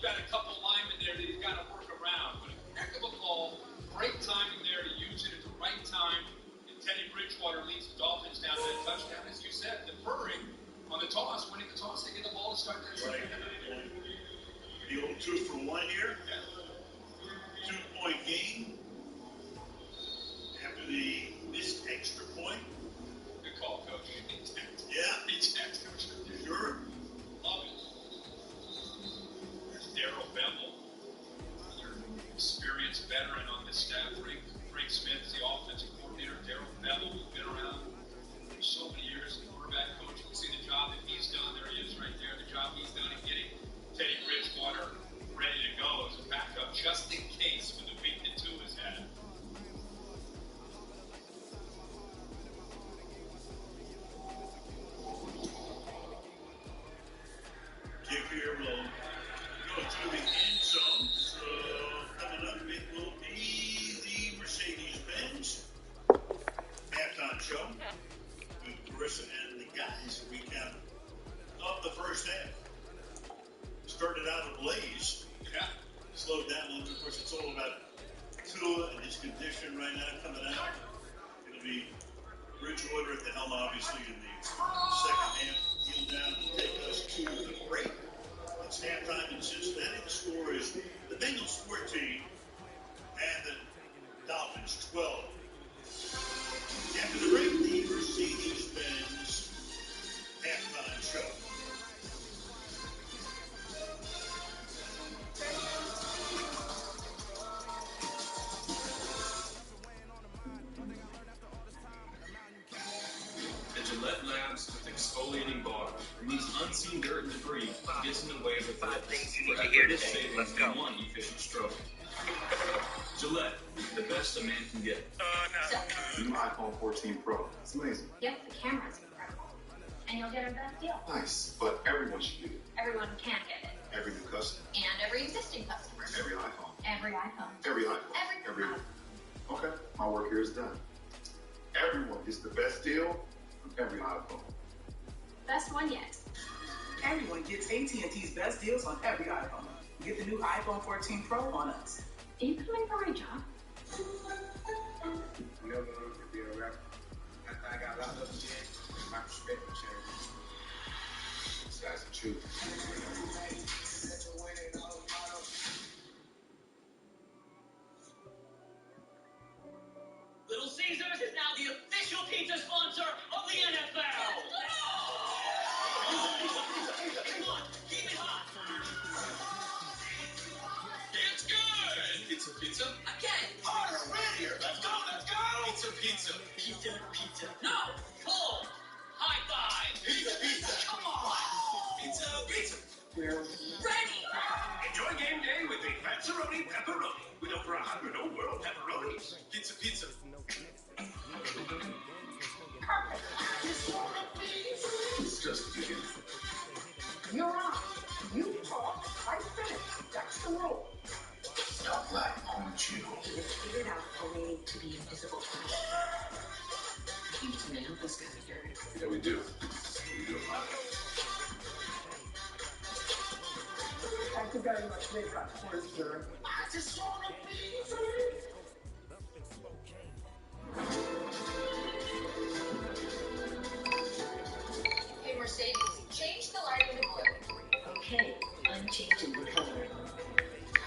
got a couple linemen there that he's got to work around. But a heck of a call. Great timing there to use it at the right time. And Teddy Bridgewater leads the Dolphins down to that touchdown. As you said, deferring on the toss, winning the toss, they get the ball to start that drive. The old 2 for 1 here. Yeah. 2-point game. After the missed extra point. Good call, Coach. Yeah. Exact, Coach. Sure. Love it. There's Darrell Bevell, another experienced veteran on this staff. Frank Smith is the offensive coordinator. Darrell Bevell, who's been around for so many years as quarterback coach. You can see the job that he's done. There he is right there. The job he's done in getting Teddy Bridgewater ready to go as a backup just in case for the week that Tua has had. Kick here will go to the end zone. So coming up, it will be the Mercedes-Benz halftime show with Carissa and the guys. A recap of the first half. Started out ablaze. Yeah. Slowed down a little. Of course, it's all about Tua and his condition right now coming out. It'll be Bridgewater at the helm, obviously, in the second half. Heel down to take us to the break. It's halftime in Cincinnati. The score is the Bengals 14 and the Dolphins 12. After the break, the Mercedes-Benz halftime show. Gillette Labs with exfoliating bar removes unseen dirt and debris, gets in the way of the 5 things you need to hear today. Let's go. One efficient stroke. Gillette, the best a man can get. The new iPhone 14 Pro. It's amazing. Yep, the camera's incredible. And you'll get our best deal. Nice, but everyone should get it. Everyone can get it. Every new customer. And every existing customer. Every iPhone. Every iPhone. Every iPhone. Every iPhone. Okay, my work here is done. Everyone gets the best deal from every iPhone. Best one yet. Everyone gets AT&T's best deals on every iPhone. Get the new iPhone 14 Pro on us. Are you coming for my job? Never wanted to be a rapper. After I got locked up in jail, my perspective changed. That's the truth. Little Caesars is now the official pizza sponsor of the NFL. Come on, keep it hot. It's good! Pizza, pizza? Again. Harder, readier! Let's go, let's go! Pizza, pizza. Pizza, pizza. No, pull. High five. Pizza, pizza. Come on. Pizza, pizza. We're ready. Enjoy game day with the Pepperoni Pepperoni. With over 100 old world pepperonis. Pizza, pizza. It's just beginning. You're on. You talk, I finish. That's the rule. Stop black on you. He was figured out a way to be invisible. You need to nail this guy here. Yeah, we do. We do. Thank you very much, Nick. Sir. I just want to be free. Hey, Mercedes, change the lighting to blue. Okay, I'm changing the color.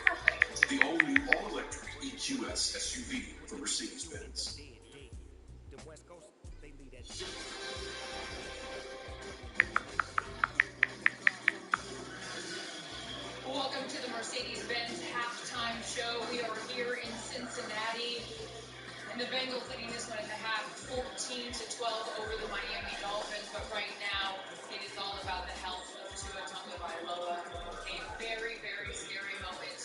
Perfect. The all-new, all-electric EQS SUV from Mercedes-Benz. Welcome to the Mercedes-Benz halftime show. We are here in Cincinnati, and the Bengals leading this one at the half, 14-12 over the Miami Dolphins. But right now, it is all about the health of Tua Tagovailoa. A very, very scary moment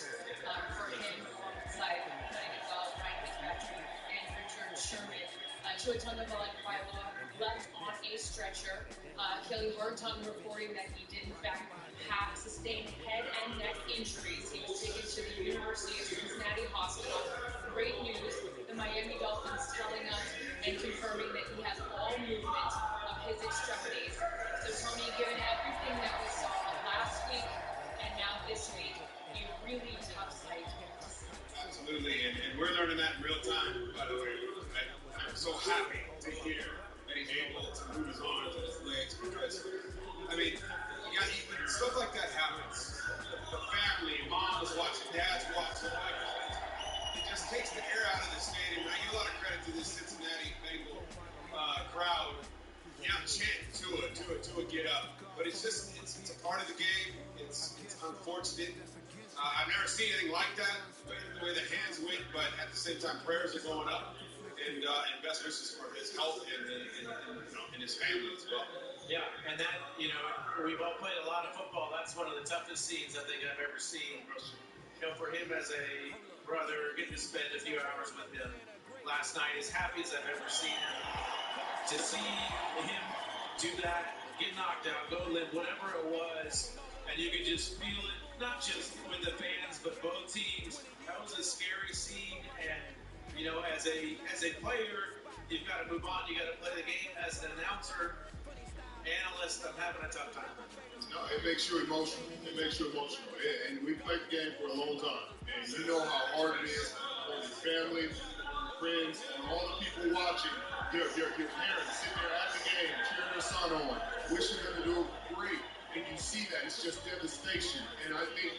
for him alongside Benny Gall, Ryan Fitzpatrick, and Richard Sherman. Tua Tagovailoa left on a stretcher. Kelly Burton reporting that he did in fact have sustained head and neck injuries. He was taken to the University of Cincinnati Hospital. Great news, the Miami Dolphins telling us and confirming that he has all movement of his extremities. So Tony, given everything that we saw last week and now this week, crowd in the stadium. I give a lot of credit to this Cincinnati Bengal crowd. Yeah, chant to a get up. But it's just, it's a part of the game. It's unfortunate. I've never seen anything like that, the way the hands went, but at the same time, prayers are going up, and best wishes for his health and his family as well. Yeah, and that, we've all played a lot of football. That's one of the toughest scenes I think I've ever seen. For him as a brother, getting to spend a few hours with him last night, as happy as I've ever seen him. To see him do that, get knocked out, go limp, whatever it was, and you could just feel it, not just with the fans, but both teams. That was a scary scene, and, as a player, you've got to move on, you got to play the game. As an announcer, analyst, I'm having a tough time. No, it makes you emotional. And we've played the game for a long time. And you know how hard it is for your family, friends, and all the people watching, your parents sitting there at the game, cheering their son on, wishing them to do great. And you see that. It's just devastation. And I think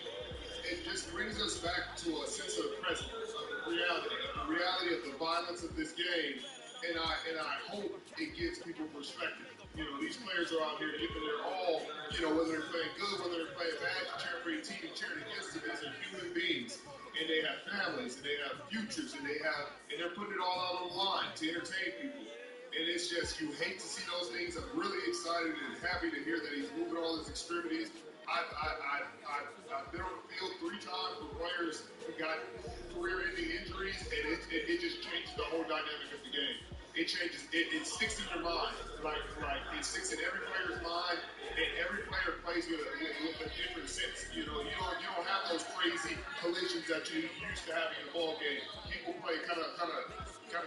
it just brings us back to a sense of presence, of reality of the violence of this game. And I hope it gives people perspective. These players are out here giving their all, whether they're playing good, whether they're playing bad, cheering for your team, cheering against it. These are human beings, and they have families, and they have futures, and they're putting it all out on the line to entertain people. And it's just, you hate to see those things. I'm really excited and happy to hear that he's moving all his extremities. I've been on the field 3 times with players who got career-ending injuries, and it just changes the whole dynamic of the game. It changes. It sticks in your mind. Like it sticks in every player's mind, and every player plays with a different sense. You don't have those crazy collisions that you used to have in a ball game. People play kind of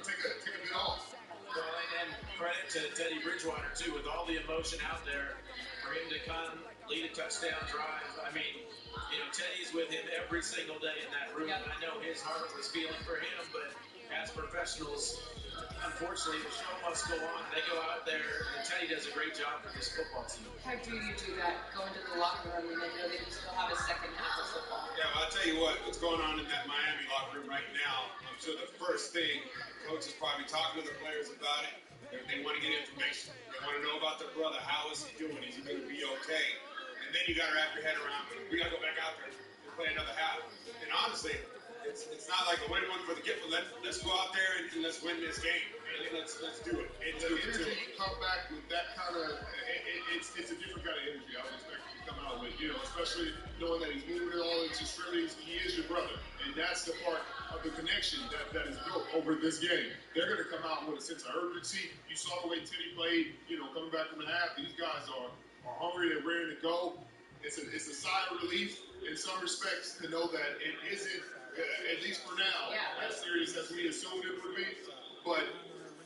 take a bit off. Well, and credit to Teddy Bridgewater too, with all the emotion out there, for him to come lead a touchdown drive. I mean, Teddy's with him every single day in that room. Yep. I know his heart was feeling for him, but as professionals, unfortunately, the show must go on. They go out there, and Teddy does a great job for this football team. How do you do that? Go into the locker room and then know that you still have a second half of football. Yeah, well, I'll tell you what's going on in that Miami locker room right now. I'm sure the first thing, the coach is probably talking to the players about it. They want to get information. They want to know about their brother. How is he doing? Is he going to be okay? And then you got to wrap your head around, we got to go back out there and play another half. And honestly, it's not like a win one for the gift, but let's go out there and let's win this game. Let's do it. And the energy you come back with that kind of, it's a different kind of energy I would expect you to come out with, especially knowing that he's moving all his extremities. He is your brother. And that's the part of the connection that is built over this game. They're going to come out with a sense of urgency. You saw the way Teddy played, coming back from the half. These guys are hungry, they're ready to go. It's a sigh of relief in some respects to know that it isn't, at least for now, as serious as we assumed it would be. But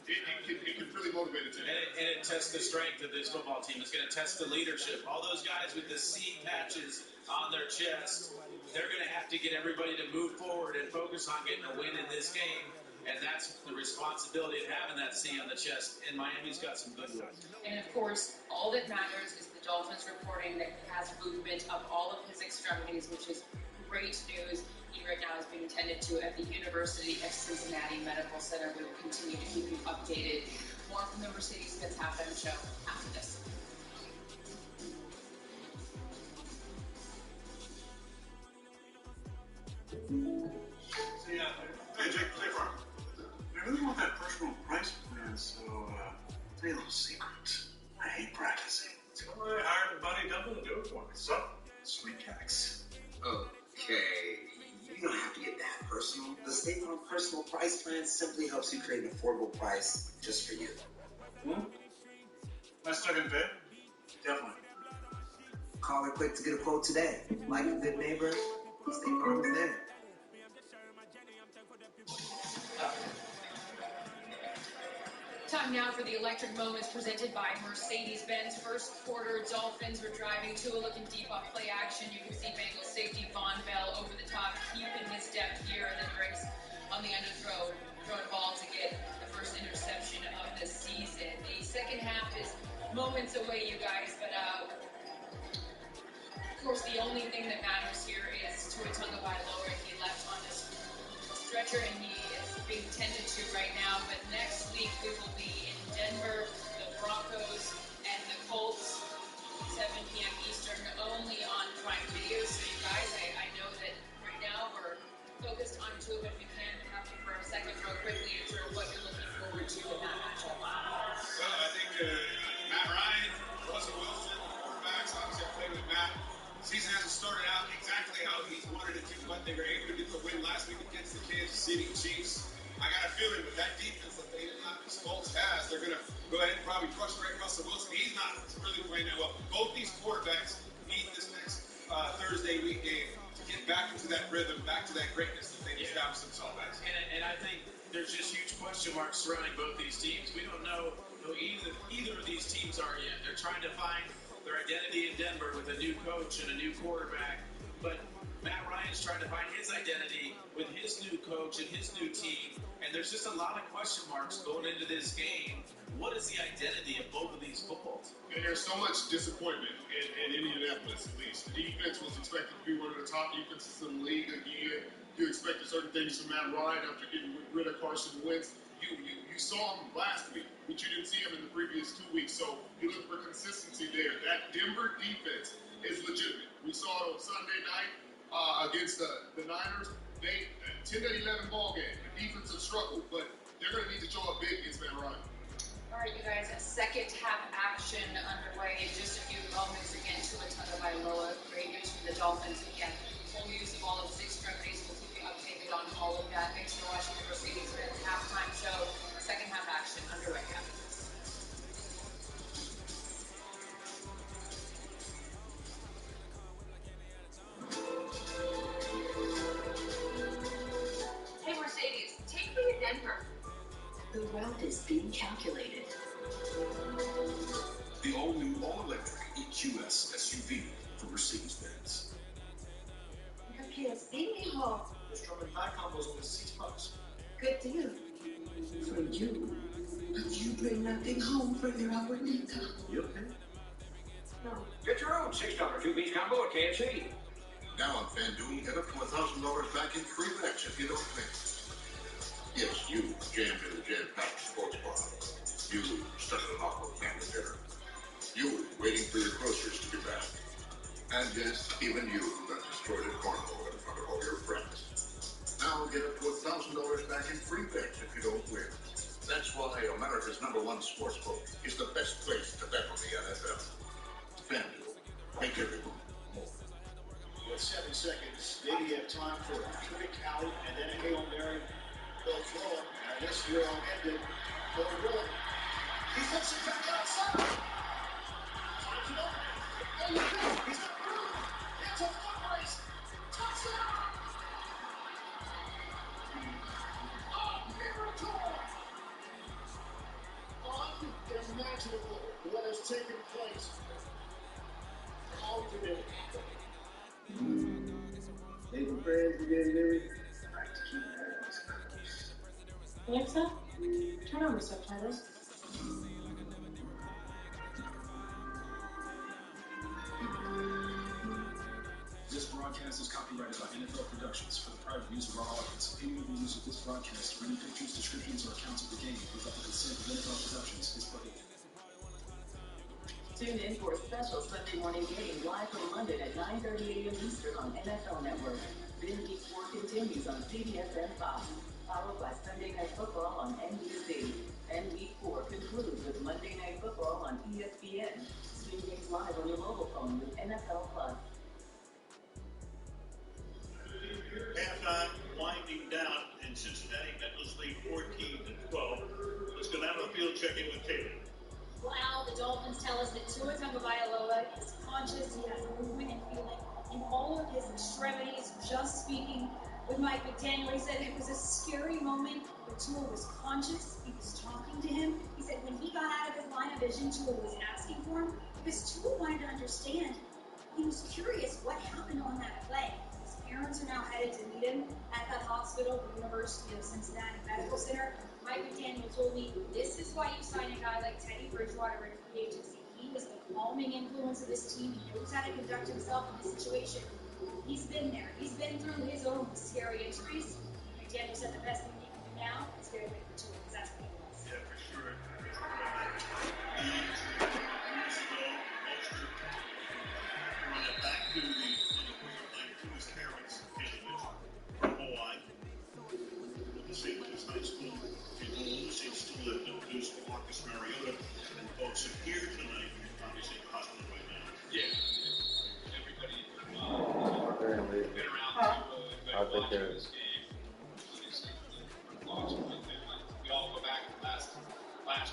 it can really motivate a team. And it tests the strength of this football team. It's going to test the leadership. All those guys with the C patches on their chest, they're going to have to get everybody to move forward and focus on getting a win in this game. And that's the responsibility of having that C on the chest. And Miami's got some good ones. And, of course, all that matters is the Dolphins reporting that he has movement of all of his extremities, which is great news. He right now is being tended to at the University of Cincinnati Medical Center. We will continue to keep you updated. More from the Mercedes-Benz Halftime Show after this. Hey, Jake Farm. I really want that personal price plan, so I'll tell you a little secret. I hate practicing. So I hired Buddy Double to do it for me. So, sweet cakes. Okay, you don't have to get that personal. The State Farm Personal Price Plan simply helps you create an affordable price just for you. Am I stuck in bed? Definitely. Call her quick to get a quote today. Like a good neighbor, State Farm is there. Time now for the electric moments presented by Mercedes-Benz. First quarter, Dolphins were driving. Tua looking deep off play action. You can see Bengals safety Von Bell over the top, keeping his depth here, and then breaks on the underthrow, throwing the ball to get the first interception of the season. The second half is moments away, you guys, but of course, the only thing that matters here is Tua Tagovailoa. He left on this stretcher, and he is being being tended to right now, but next week we will be in Denver, the Broncos, and the Colts, 7 p.m. Eastern, only on Prime Video. So you guys, I know that right now we're focused on two, but we can have you for a second real quickly answer what you're looking forward to in that matchup. Well, I think Matt Ryan, Russell Wilson, quarterbacks. Obviously, I played with Matt. Season hasn't started out exactly how he's wanted it to, but they were able to get the win last week against the Kansas City Chiefs. I got a feeling with that defense that this Colts has, they're going to go ahead and probably frustrate Russell Wilson. He's not really playing that well. Both these quarterbacks need this next Thursday week game to get back into that rhythm, back to that greatness that they've established themselves as. And I think there's just huge question marks surrounding both these teams. We don't know who either of these teams are yet. They're trying to find their identity in Denver with a new coach and a new quarterback. But Matt Ryan's trying to find his identity with his new coach and his new team. And there's just a lot of question marks going into this game. What is the identity of both of these footballs? And there's so much disappointment in Indianapolis, at least. The defense was expected to be one of the top defenses in the league again. You expected certain things from Matt Ryan after getting rid of Carson Wentz. You saw him last week, but you didn't see him in the previous 2 weeks. So you look for consistency there. That Denver defense is legitimate. We saw it on Sunday night against the Niners. They 10-11 ball game. The defense has struggled, but they're going to need to show up big against Matt Ryan. All right, you guys, second half action underway in just a few moments. Again, Tua Tagovailoa, great news from the Dolphins. Again, full use of all of his extremities. We'll keep you updated on all of that. Thanks for watching the Mercedes-Benz halftime show. Second half action underway after this. Hey, Mercedes, take me to Denver. The route is being calculated. The all-new, all-electric EQS SUV from Mercedes-Benz. Yes, baby home. This drum and pie combo is only $6. Good deal. For you. But you bring nothing home for your hour income. You okay? No. Get your own $6 two-piece combo at KFC. Now on FanDuel, get up to $1,000 back in free bets if you don't win. Yes, you jammed in a jam-packed sports bar. You stuck in an awkward family dinner. You waiting for your groceries to be back. And yes, even you got destroyed at cornhole in front of all your friends. Now get up to $1,000 back in free bets if you don't win. That's why America's #1 sportsbook is the best place to bet on the NFL. FanDuel, make every move more. With 7 seconds, maybe you have time for a trick out and then a Hail Mary. They'll throw it. And this drill ended. They'll roll. He puts it back outside. Time's it up. There you go. He's got room. It's a foot race. Touchdown. A miracle. Unimaginable what has taken place. How did it happen? They were friends again, Larry. I like to keep that on subtitles. Alexa, turn on the subtitles. This broadcast is copyrighted by NFL Productions for the private use of our audience. Any of the use of this broadcast or any pictures, descriptions, or accounts of the game without the consent of NFL Productions is prohibited. Tune in for a special Sunday morning game live from London at 9:30 a.m. Eastern on NFL Network. Then Week 4 continues on CBS and Fox, followed by Sunday Night Football on NBC. And Week 4 concludes with Monday Night Football on ESPN. Stream games live on your mobile phone with NFL Plus. Halftime winding down in Cincinnati. Bengals lead 14-12. Let's go down to the field, check in with Taylor. Wow, the Dolphins tell us that Tua Tagovailoa is conscious. He has movement and feeling in all of his extremities. Just speaking with Mike McDaniel, he said it was a scary moment, but Tua was conscious. He was talking to him. He said when he got out of his line of vision, Tua was asking for him because Tua wanted to understand. He was curious what happened on that play. His parents are now headed to meet him at that hospital, the University of Cincinnati Medical Center. Mike McDaniel told me, this is why you sign a guy like Teddy Bridgewater in free agency. He is the calming influence of this team. He knows how to conduct himself in this situation. He's been there. He's been through his own scary injuries. McDaniel said the best thing he can do now it's very big for Tua because that's what he wants. Yeah, for sure. Years ago, Monster run it back to the playing to his parents, Kalovich, from Hawaii, with the St. Louis High School. In Louis, he still lived in Deuce, Marcus Mariota, and folks are here tonight, obviously at the hospital right now. Yeah. Everybody been around to watching this game. Obviously, we all go back to last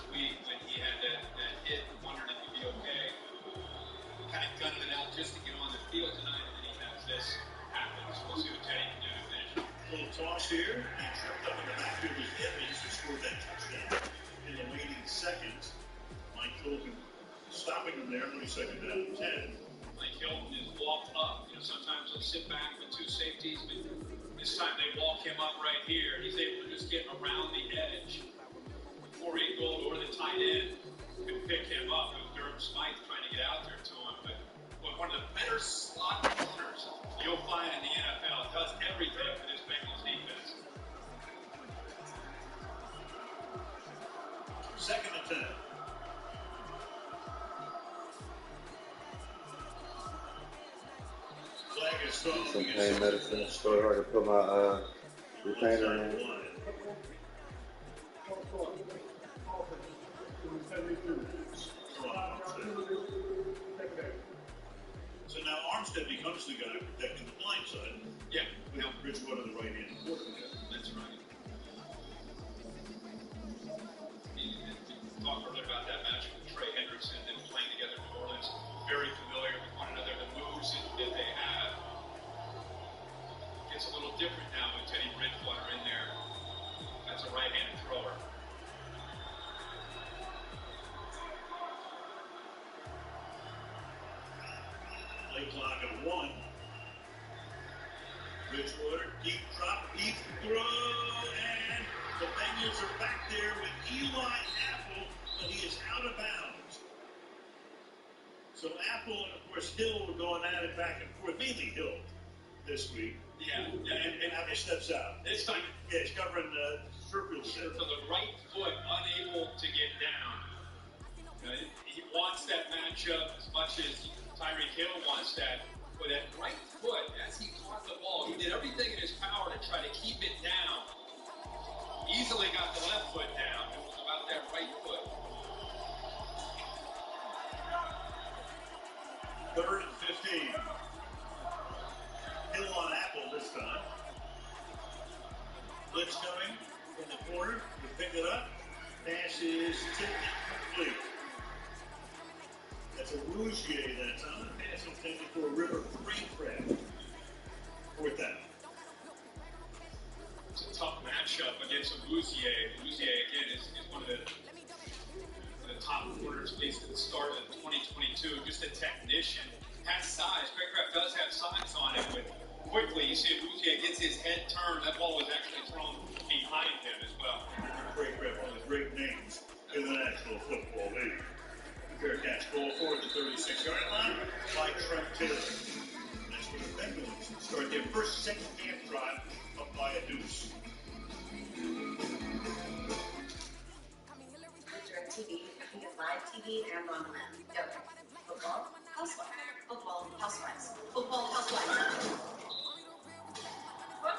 week when he had that hit, wondered if he'd be okay. Kind of gunning it out just to get on the field tonight, and then he has this happen. So we'll see what Teddy can do to finish. Little toss here. He tripped up in the backfield with Evans, who scored that touchdown in the waning seconds. Mike Hilton stopping him there, only second down and 10. Mike Hilton is walked up. You know, sometimes they'll sit back with two safeties, but this time they walk him up right here. He's able to just get around the edge. Corey Gold or the tight end could pick him up. It was Durham Smythe trying to get out there to him, but one of the better slot corners you'll find in the NFL. Does everything for this Bengals defense. Second and 10. Flag is thrown. Some pain medicine in the store. I can put my retainer in. So now Armstead becomes the guy protecting the blind side. Yeah. With Bridgewater, the right hand quarterback. That's right. We talked earlier about that match with Trey Hendrickson and playing together in New Orleans. Very familiar with one another, the moves that they have. Gets a little different now with Teddy Bridgewater in there. That's a right-handed thrower. Play clock at 1. Bridgewater, deep drop, deep throw, and the Bengals are back there with Eli Apple, but he is out of bounds. So Apple and, of course, Hill were going at it back and forth, mainly Hill this week. Yeah, and Apple steps out. This time, yeah, he's covering Sherfield. So the right foot unable to get down. He wants that matchup as much as Tyreek Hill wants that. With that right foot, as he caught the ball, he did everything in his power to try to keep it down. Easily got the left foot down. It was about that right foot. 3rd and 15. Hill on Apple this time. Blitz coming from the corner. We pick it up. Pass is tipped complete. That's a Rougier that time. Pass intended for a River Craycraft. 4th down. It's a tough matchup against a Rougier. Rougier, again, is one of the top corners, at least at the start of 2022. Just a technician. Has size. Craycraft does have size on it, but quickly you see Rougier gets his head turned. That ball was actually thrown behind him as well. Craycraft, one of the great names in the National Football League. Bearcats ball forward to 36-yard line by Trent Taylor. That's where the Bengals start their first second-half drive up by a deuce. With DirecTV, you can get live TV and on demand. Okay. Football, housewives. Football, housewives. Football, housewives. What?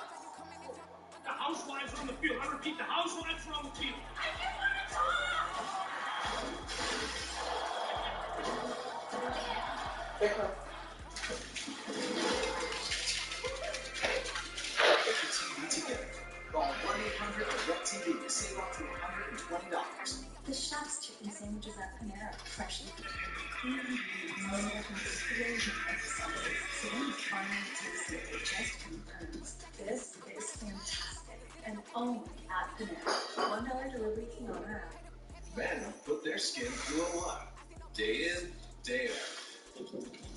The housewives are on the field. I repeat, the housewives are on the field. I can want to talk! Get your TV together. Call 1-800-DirecTV to save up to $120. The chef's chicken sandwiches at Panera, freshly prepared, clearly no different explosion of something. So when you finally taste it, it just confirms this is fantastic, and only at Panera. $1 delivery fee on our app. Men put their skin through a lot. Day in, day out.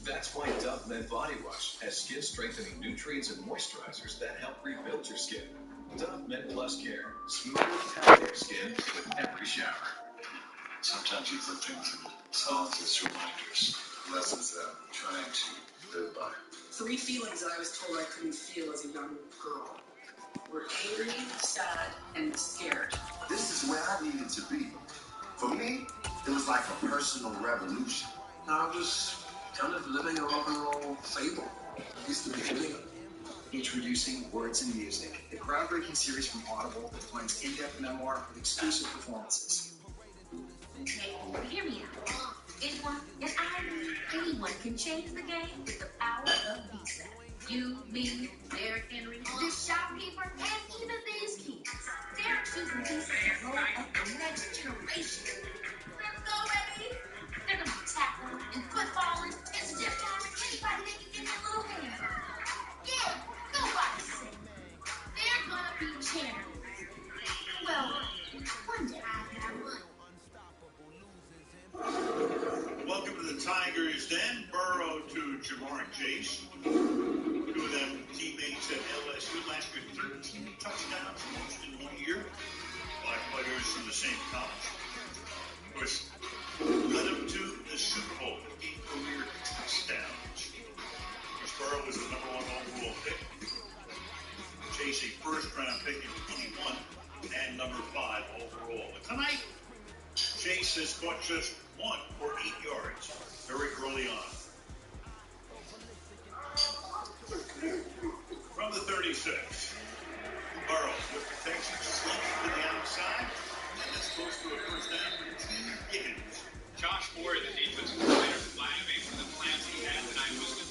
That's why Dove Men Body Wash has skin-strengthening nutrients and moisturizers that help rebuild your skin. Dove Men Plus Care. Smooth, healthier skin with every shower. Sometimes you put things into songs as reminders, lessons that I'm trying to live by. 3 feelings that I was told I couldn't feel as a young girl. We're angry, sad, and scared. This is where I needed to be. For me, it was like a personal revolution. I was kind of living a rock and roll fable. Used to be me. Introducing Words and Music, the groundbreaking series from Audible that blends in-depth memoir with exclusive performances. Okay, hear me out. Anyone, and anyone can change the game with the power of VSAT. You, me, Derrick Henry, this shopkeeper, and even these kids. They're choosing VSAT to roll up the next generation. Let's go, baby! They're gonna be tackling and footballing and stiff arming anybody they can get their little hands on. Yeah, nobody said. They're gonna be champions. Well, one day I have one. Welcome to the Tigers Den. Burrow to Jamar Chase. Two of them teammates at LSU last year. 13 touchdowns, most in 1 year. 5 players from the same college. Of course, led them to the Super Bowl, 15 career touchdowns. Of course, Burrow was the number 1 overall pick. Chase, a first-round pick in 21 and number 5 overall. But tonight, Chase has caught just 1 for 8 yards very early on. From the 36, Burrow with protection, slumps to the outside, and that's close to a first down for T. Higgins. Josh Boyer, the defensive coordinator in Miami, one of the plans he had tonight was to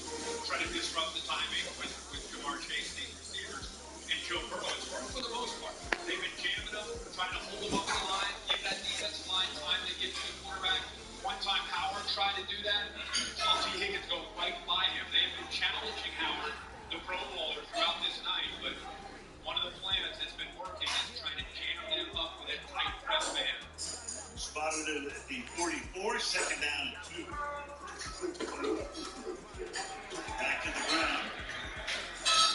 try to disrupt the timing with Jamar Chase, these receivers, and Joe Burrow. It's worked for the most part. They've been jamming him, trying to hold him up the line, give that defensive line time to get to the quarterback. One time Howard tried to do that. Saw T. Higgins go right by him. They have been challenging Howard, the Pro Bowler, throughout this night, but one of the plans that's been working is trying to jam them up with a tight press man. Spotted at the 44, second down and 2. Back to the ground.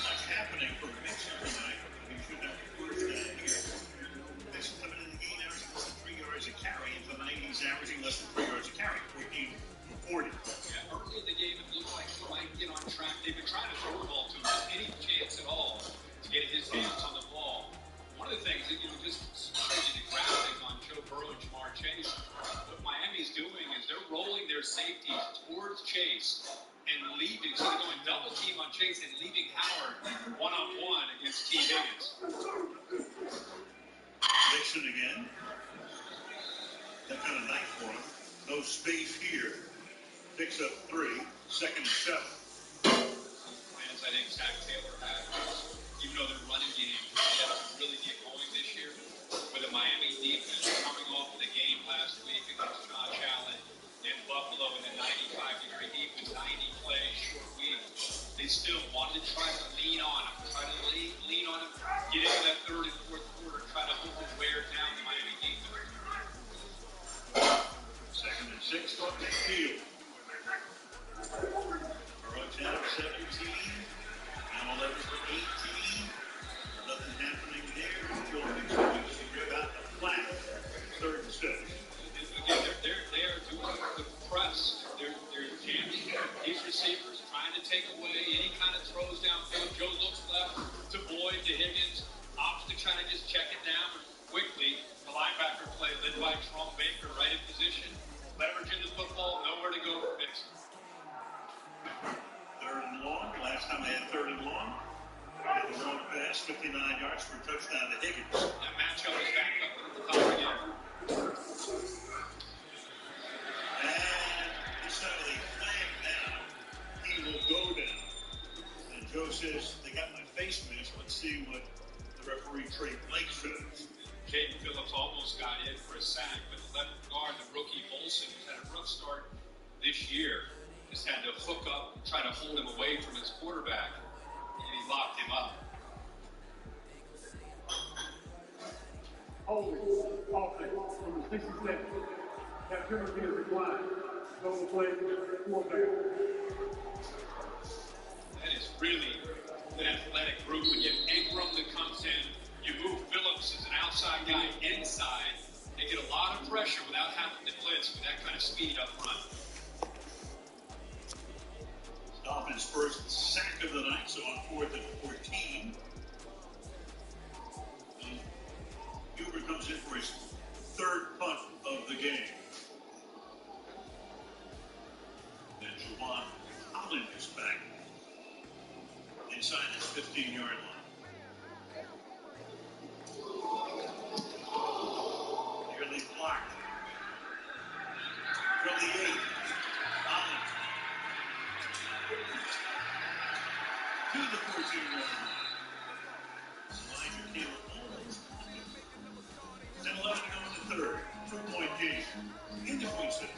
Much happening for Mixon tonight. He should have the first down here. Mixon coming in the game averaging less than 3 yards a carry. Into the 90s, averaging less than 3 yards a carry. 14 for 40. Yeah, early in the game, it looked like he might get on track. They've been trying to throw the ball to him, any chance at all to get his hands on the ball. One of the things that just showed you the graphic on Joe Burrow and Jamar Chase, what Miami's doing is they're rolling their safeties towards Chase and leaving, so they're going double team on Chase and leaving Howard one-on-one against T. Higgins. Nixon again. That kind of night for him. No space here. Picks up 3, second and 7. Plans I think Zach Taylor had, even though their running game had to really get going this year, with the Miami defense coming off of the game last week against Josh Allen in Buffalo in a 95-degree heat with 90 plays, short week. They still wanted to try to lean on him, lean on him, get into that third and fourth quarter, try to hold and wear down the Miami defense. Second and 6 on the field. Burrow 10 of 17. Now 11 for 18. Nothing happening there until Mixon got the flat. Third and 6. Again, they are doing the press. They're jamming these receivers, trying to take away any kind of throws downfield. Joe looks left to Boyd, to Higgins, opts to try to just check it down quickly. The linebacker play led by Trump Baker, right in position, leveraging the football, nowhere to go for Mixon. Third and long. Last time they had third and long. Had the long pass, 59 yards for a touchdown to Higgins. That matchup is back up at the top again. And this time they flag down. He will go down. And Joe says, they got my face mask. Let's see what the referee, Trey Blake, says. Caden Phillips almost got in for a sack, but the left guard, the rookie Olsen, who's had a rough start this year, just had to hook up, try to hold him away from his quarterback, and he locked him up. Holding, offense from the 67. That penalty is declined. Double play, 4 back. That is really an athletic group. When you have Ingram that comes in, you move Phillips as an outside guy inside, they get a lot of pressure without having to blitz with that kind of speed up front. Dolphins' first sack of the night, so on 4th and 14. comes in for his third punt of the game. Then Juwan Holland is back inside his 15-yard line. Nearly blocked. From the 8, Holland to the 14-yard line. Elijah Taylor almost blocked it. And 11 to go in the third. 2-point game. In the Queen City.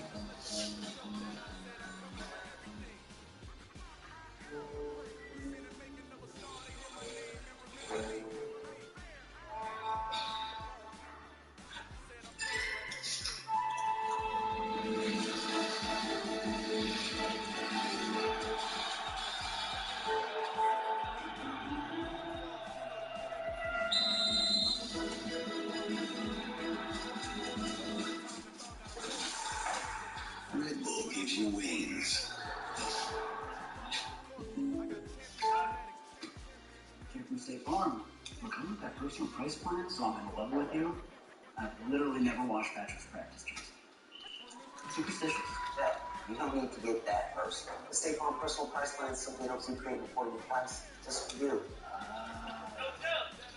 Red Bull gives you wings. Here from State Farm. Look, I'm with that personal price plan, so I'm in love with you. I've literally never washed Patrick's practice jersey. Superstitious. Yeah, you don't need to get that personal. The State Farm personal price plan simply helps you create an affordable price just for you.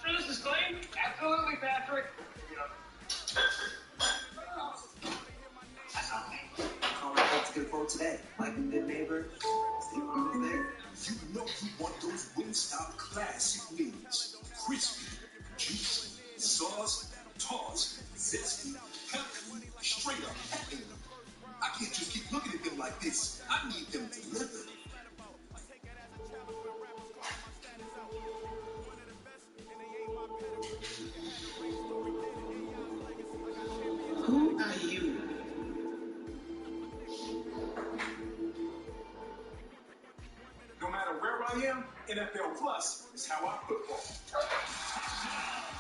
So this is clean? Absolutely, Patrick. That's not me. Call my folks good for today. Like a good neighbor, State Farm is there. You know you want those Wingstop classic wings. Crispy, juicy, sauce, tossed, zesty, peppery, straight up. I can't just keep looking at them like this. I need them delivered. Who are you? No matter where I am, NFL Plus is how I football.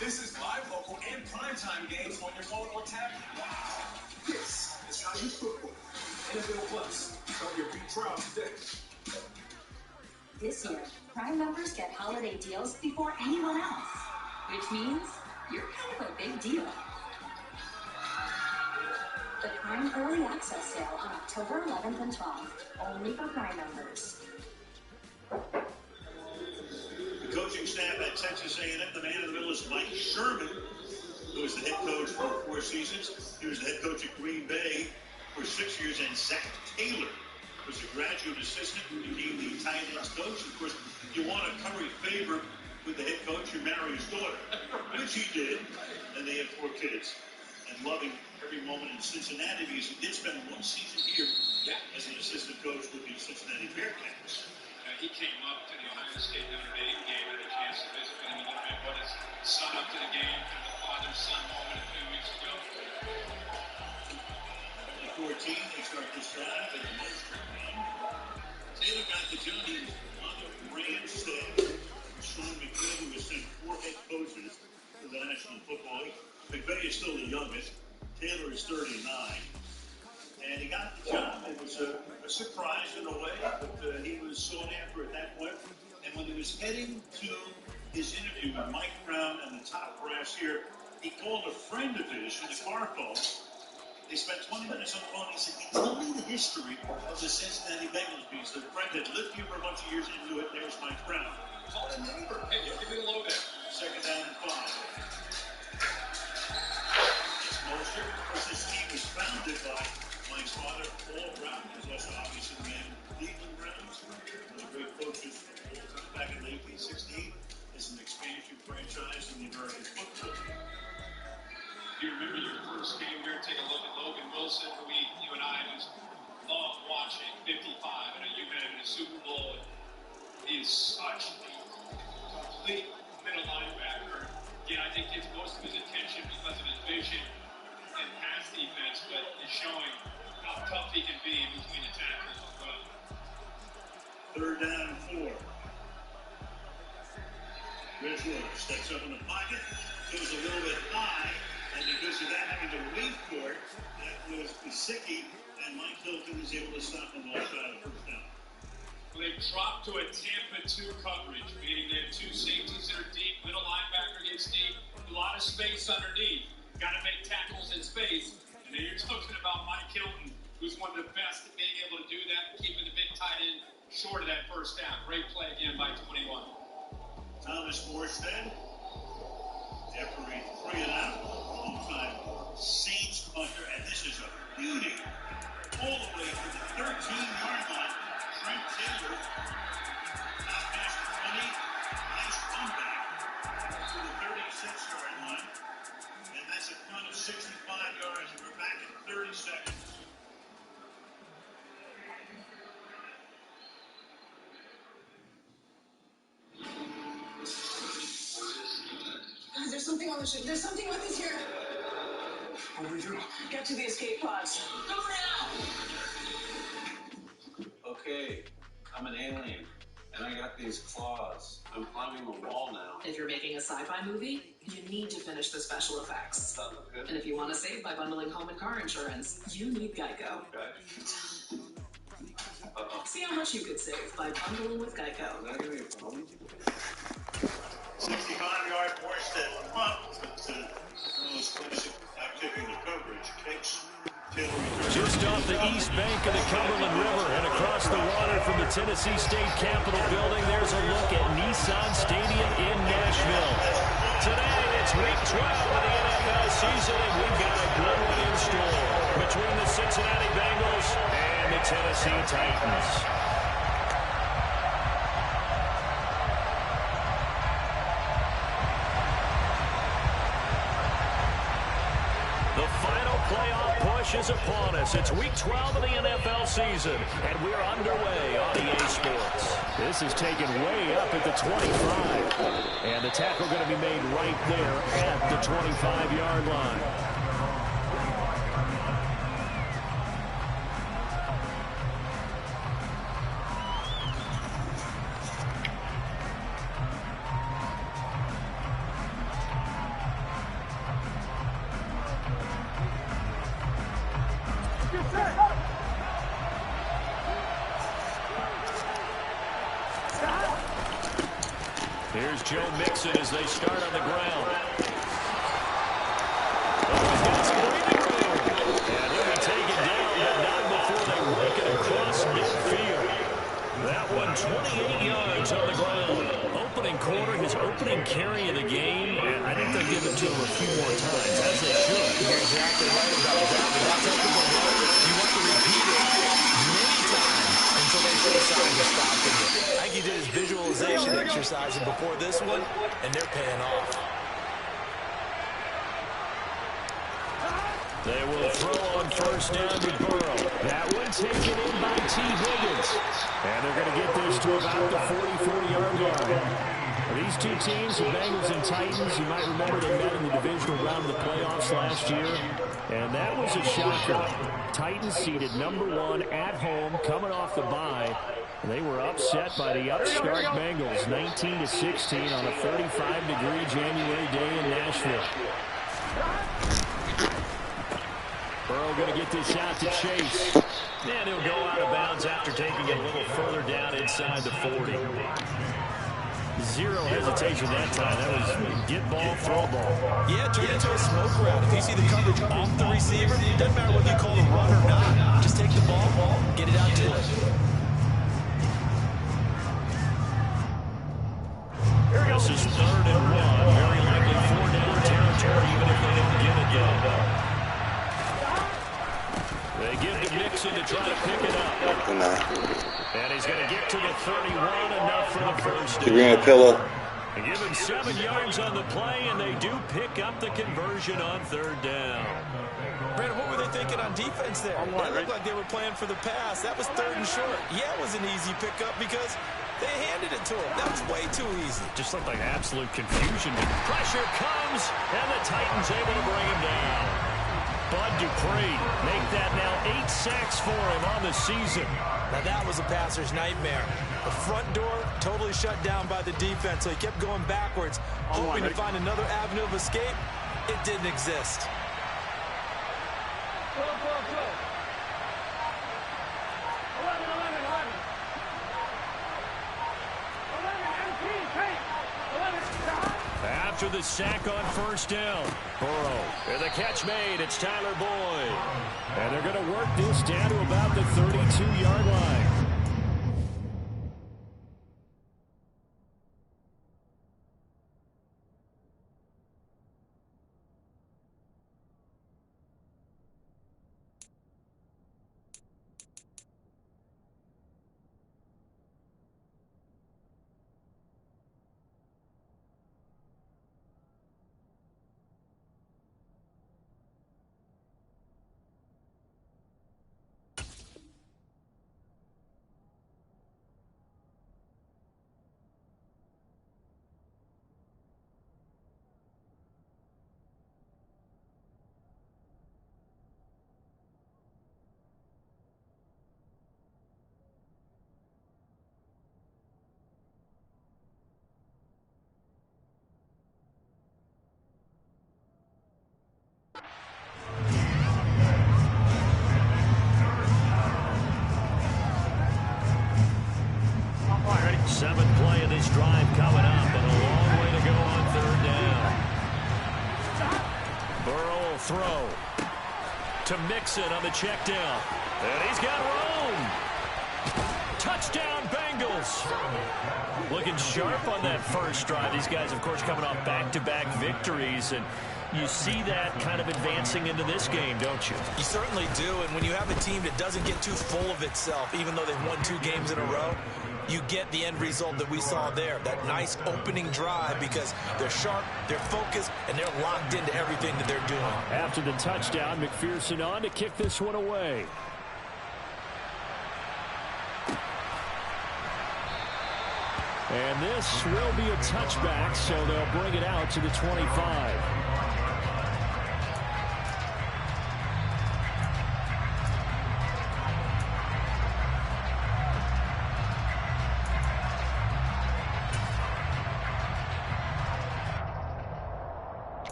This is live, local, and primetime games on your phone or tablet. This is how you football. NFL Plus. Start your free trial today. This year, Prime members get holiday deals before anyone else, which means you're kind of a big deal. The Prime Early Access Sale on October 11th and 12th, only for Prime members. The coaching staff at Texas A&M, the man in the middle is Mike Sherman, who was the head coach for 4 seasons. He was the head coach at Green Bay for 6 years, and Zach Taylor was a graduate assistant who became the Titans coach. Of course, you want to curry favor with the head coach, you marry his daughter, which he did, and they have 4 kids. And loving every moment in Cincinnati because he did spend 1 season here as an assistant coach with the Cincinnati Bearcats. He came up to the Ohio State Notre Dame game, had a chance to visit with him a little bit, brought his son up to the game for the father-son moment a few weeks ago. 14, they start this drive, and Taylor got the job. He was on the Rams staff. Sean McVay, who has sent 4 head coaches to the National Football League. McVay is still the youngest. Taylor is 39. And he got the job. It was a surprise in a way, but he was sought after at that point. And when he was heading to his interview with Mike Brown and the top brass here, he called a friend of his from the car phone. They spent 20 minutes on the phone. He said, "Hey, tell me the history of the Cincinnati Bengals beats. The friend had lived here for a bunch of years into it. There's Mike Brown. Call a neighbor. Hey, give me the lowdown. 2nd down and 5. It's Mostert. Of course, this team was founded by Mike's father, Paul Brown. He was also obviously the man of the Cleveland Browns. One of the great coaches of all time back in 1968. It's an expansion franchise in the American Football League. Do you remember your first game here? Take a look at Logan Wilson, who you and I just love watching. 55, and you met him in a Super Bowl. He is such a complete middle linebacker. Again, I think gets most of his attention because of his vision and pass defense, but is showing how tough he can be in between the tackles as well. 3rd down and 4. Bridgewater steps up in the pocket, goes a little bit high, and because of that, having to wait for it, that was Gesicki, and Mike Hilton is able to stop the ball shot of 1st down. Well, they've dropped to a Tampa 2 coverage, meaning they have 2 safeties that are deep, middle linebacker gets deep, a lot of space underneath. Got Thomas Morstead. Referee 3 and out. Long-time Saints punter, and this is a beauty. All the way to the 13-yard line. Trent Taylor. Not past 20. Nice comeback to the 36-yard line. And that's a punt of 65 yards. And we're back in 30 seconds. There's something on the ship. There's something with us here. What do we do? Get to the escape pods. Go now! Okay, I'm an alien, and I got these claws. I'm climbing the wall now. If you're making a sci-fi movie, you need to finish the special effects. That look good? And if you want to save by bundling home and car insurance, you need Geico. Okay. See how much you could save by bundling with Geico. Is that gonna be a problem? 65-yard Morstead punt. Taking the coverage. Just off the east bank of the Cumberland River and across the water from the Tennessee State Capitol building, there's a look at Nissan Stadium in Nashville. Today, it's week 12 of the NFL season, and we've got a good one in store between the Cincinnati Bengals and the Tennessee Titans. Playoff push is upon us. It's week 12 of the NFL season, and we're underway on EA Sports. This is taken way up at the 25, and the tackle going to be made right there at the 25-yard line. Here's Joe Mixon as they start on the ground. Oh, he's got some breathing room. And he'll be taken down, but not before they work it across midfield. That one, 28 yards on the ground. Opening quarter, his opening carry of the game, and I think they'll give it to him a few more times, as they should. You're exactly right about that. But that type of a run, you want to repeat it many times until they show signs of stopping it. I think he did his visualization exercising before this one, and they're paying off. They will throw on first down to Burrow. That one taken in by T. Higgins. And they're going to get this to about the 40-yard line. These two teams, the Bengals and Titans, you might remember they met in the divisional round of the playoffs last year. And that was a shocker. Titans seeded #1 at home, coming off the bye. They were upset by the upstart Bengals, 19-16 on a 35-degree January day in Nashville. Burrow going to get this out to Chase. And he'll go out of bounds after taking it a little further down inside the 40. Zero hesitation that time. That was get ball, throw ball. Yeah, turn it into a smoke route. If you see the coverage off the receiver, doesn't matter whether you call it a run or not. Just take the ball, get it out to it. This is 3rd and 1. Very likely 4-down territory, even if they don't get it though. They give to Mixon to try to pick it up. And he's going to get to the 31, enough for the first down. Bring a pillow. They give him 7 yards on the play, and they do pick up the conversion on 3rd down. Brandon, what were they thinking on defense there? It looked like they were playing for the pass. That was 3rd and short. Yeah, it was an easy pickup because they handed it to him. That was way too easy. Just looked like absolute confusion. Pressure comes, and the Titans able to bring him down. Bud Dupree make that now 8 sacks for him on the season. Now that was a passer's nightmare. The front door totally shut down by the defense, so he kept going backwards, hoping to find another avenue of escape. It didn't exist. After the sack on first down, Burrow. And the catch made, it's Tyler Boyd. And they're going to work this down to about the 32-yard line. throw. To Mixon on the check down. And he's got room. Touchdown, Bengals. Looking sharp on that first drive. These guys, of course, coming off back-to-back victories, and you see that kind of advancing into this game, don't you? You certainly do, and when you have a team that doesn't get too full of itself, even though they've won 2 games in a row, you get the end result that we saw there, that nice opening drive, because they're sharp, they're focused, and they're locked into everything that they're doing. After the touchdown, McPherson on to kick this one away. And this will be a touchback, so they'll bring it out to the 25.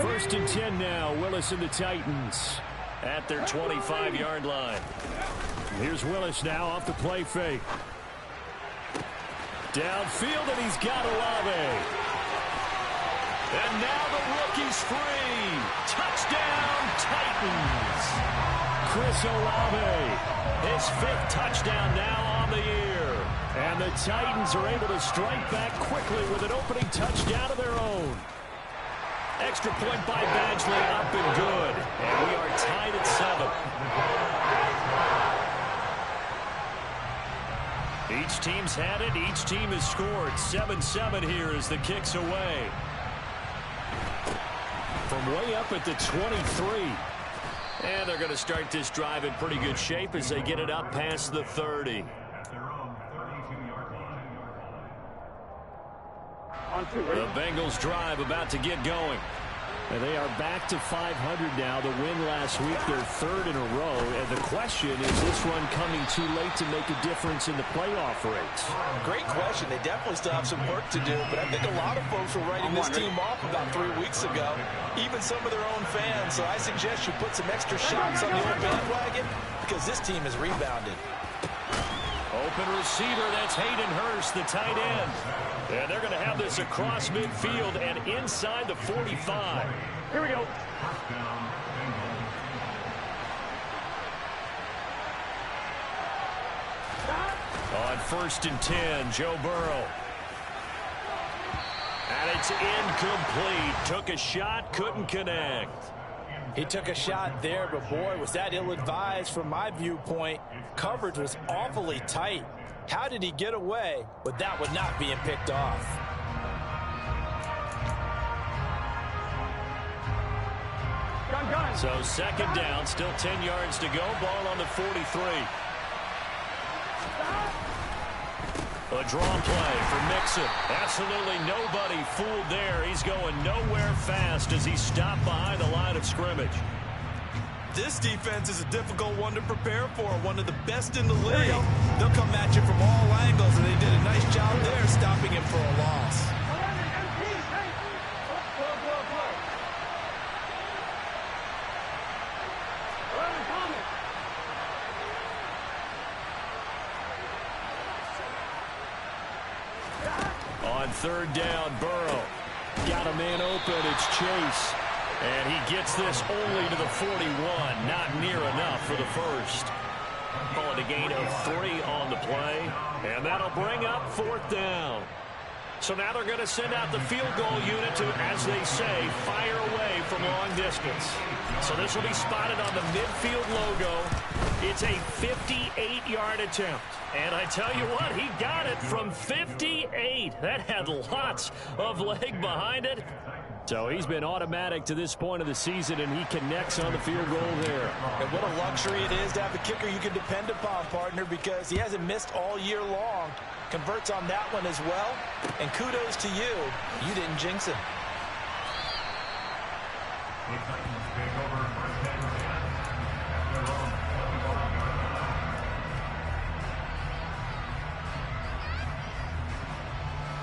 First and 10 now. Willis and the Titans at their 25-yard line. Here's Willis now off the play fake. Downfield, and he's got Olave. And now the rookie's free. Touchdown, Titans. Chris Olave, his 5th touchdown now on the year. And the Titans are able to strike back quickly with an opening touchdown of their own. Extra point by Badgley, up and good. And we are tied at 7. Each team's had it. Each team has scored. 7-7 here as the kick's away. From way up at the 23. And they're going to start this drive in pretty good shape as they get it up past the 30. The Bengals drive about to get going. And they are back to 500 now. The win last week, their 3rd in a row. And the question, is this run coming too late to make a difference in the playoff race? Great question. They definitely still have some work to do, but I think a lot of folks were writing this team off about 3 weeks ago, even some of their own fans. So I suggest you put some extra shots on the old bandwagon, because this team has rebounded. Open receiver, that's Hayden Hurst, the tight end. And they're going to have this across midfield and inside the 45. Here we go. On 1st and 10, Joe Burrow. And it's incomplete. Took a shot, couldn't connect. He took a shot there, but boy, was that ill-advised from my viewpoint. Coverage was awfully tight. How did he get away with that one not being picked off? So 2nd down, still 10 yards to go. Ball on the 43. A draw play for Mixon. Absolutely nobody fooled there. He's going nowhere fast as he's stopped behind the line of scrimmage. This defense is a difficult one to prepare for, one of the best in the league. They'll come at you from all angles, and they did a nice job there stopping him for a loss. On 3rd down, Burrow. Got a man open. It's Chase. And he gets this only to the 41. Not near enough for the first. Calling a gain of 3 on the play. And that'll bring up 4th down. So now they're going to send out the field goal unit to, as they say, fire away from long distance. So this will be spotted on the midfield logo. It's a 58-yard attempt. And I tell you what, he got it from 58. That had lots of leg behind it. So he's been automatic to this point of the season, and he connects on the field goal there. And what a luxury it is to have a kicker you can depend upon, partner, because he hasn't missed all year long. Converts on that one as well. And kudos to you. You didn't jinx him.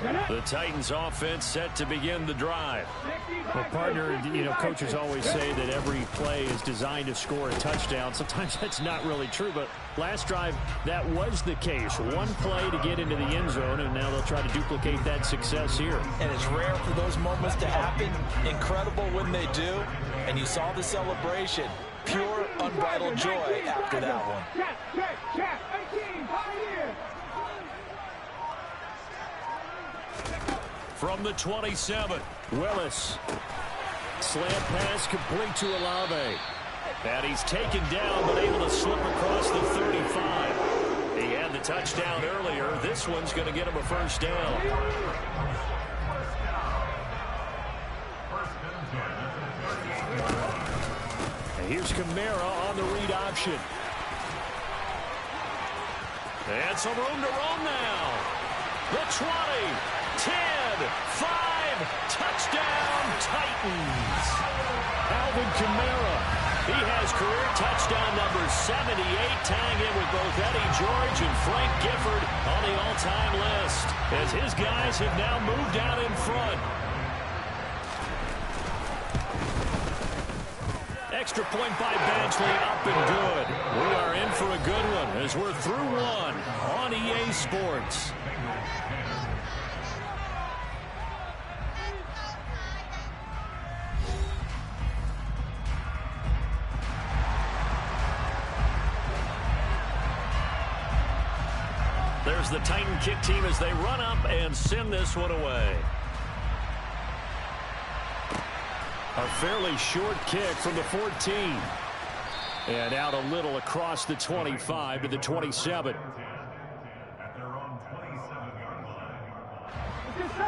The Titans offense set to begin the drive. Well, partner, coaches always say that every play is designed to score a touchdown. Sometimes that's not really true, but last drive, that was the case. One play to get into the end zone, and now they'll try to duplicate that success here. And it's rare for those moments to happen. Incredible when they do. And you saw the celebration. Pure, unbridled joy after that one. From the 27, Willis. Slant pass complete to Olave. And he's taken down, but able to slip across the 35. He had the touchdown earlier. This one's going to get him a first down. And here's Kamara on the read option. And some room to roam now. The 20, 10, 5, touchdown, Titans. Alvin Kamara, he has career touchdown number 78, tying in with both Eddie George and Frank Gifford on the all-time list, as his guys have now moved out in front. Extra point by Badgley, up and good. We are in for a good one as we're through one on EA Sports. There's the Titan kick team as they run up and send this one away. A fairly short kick from the 14. And out a little across the 25 to the 27.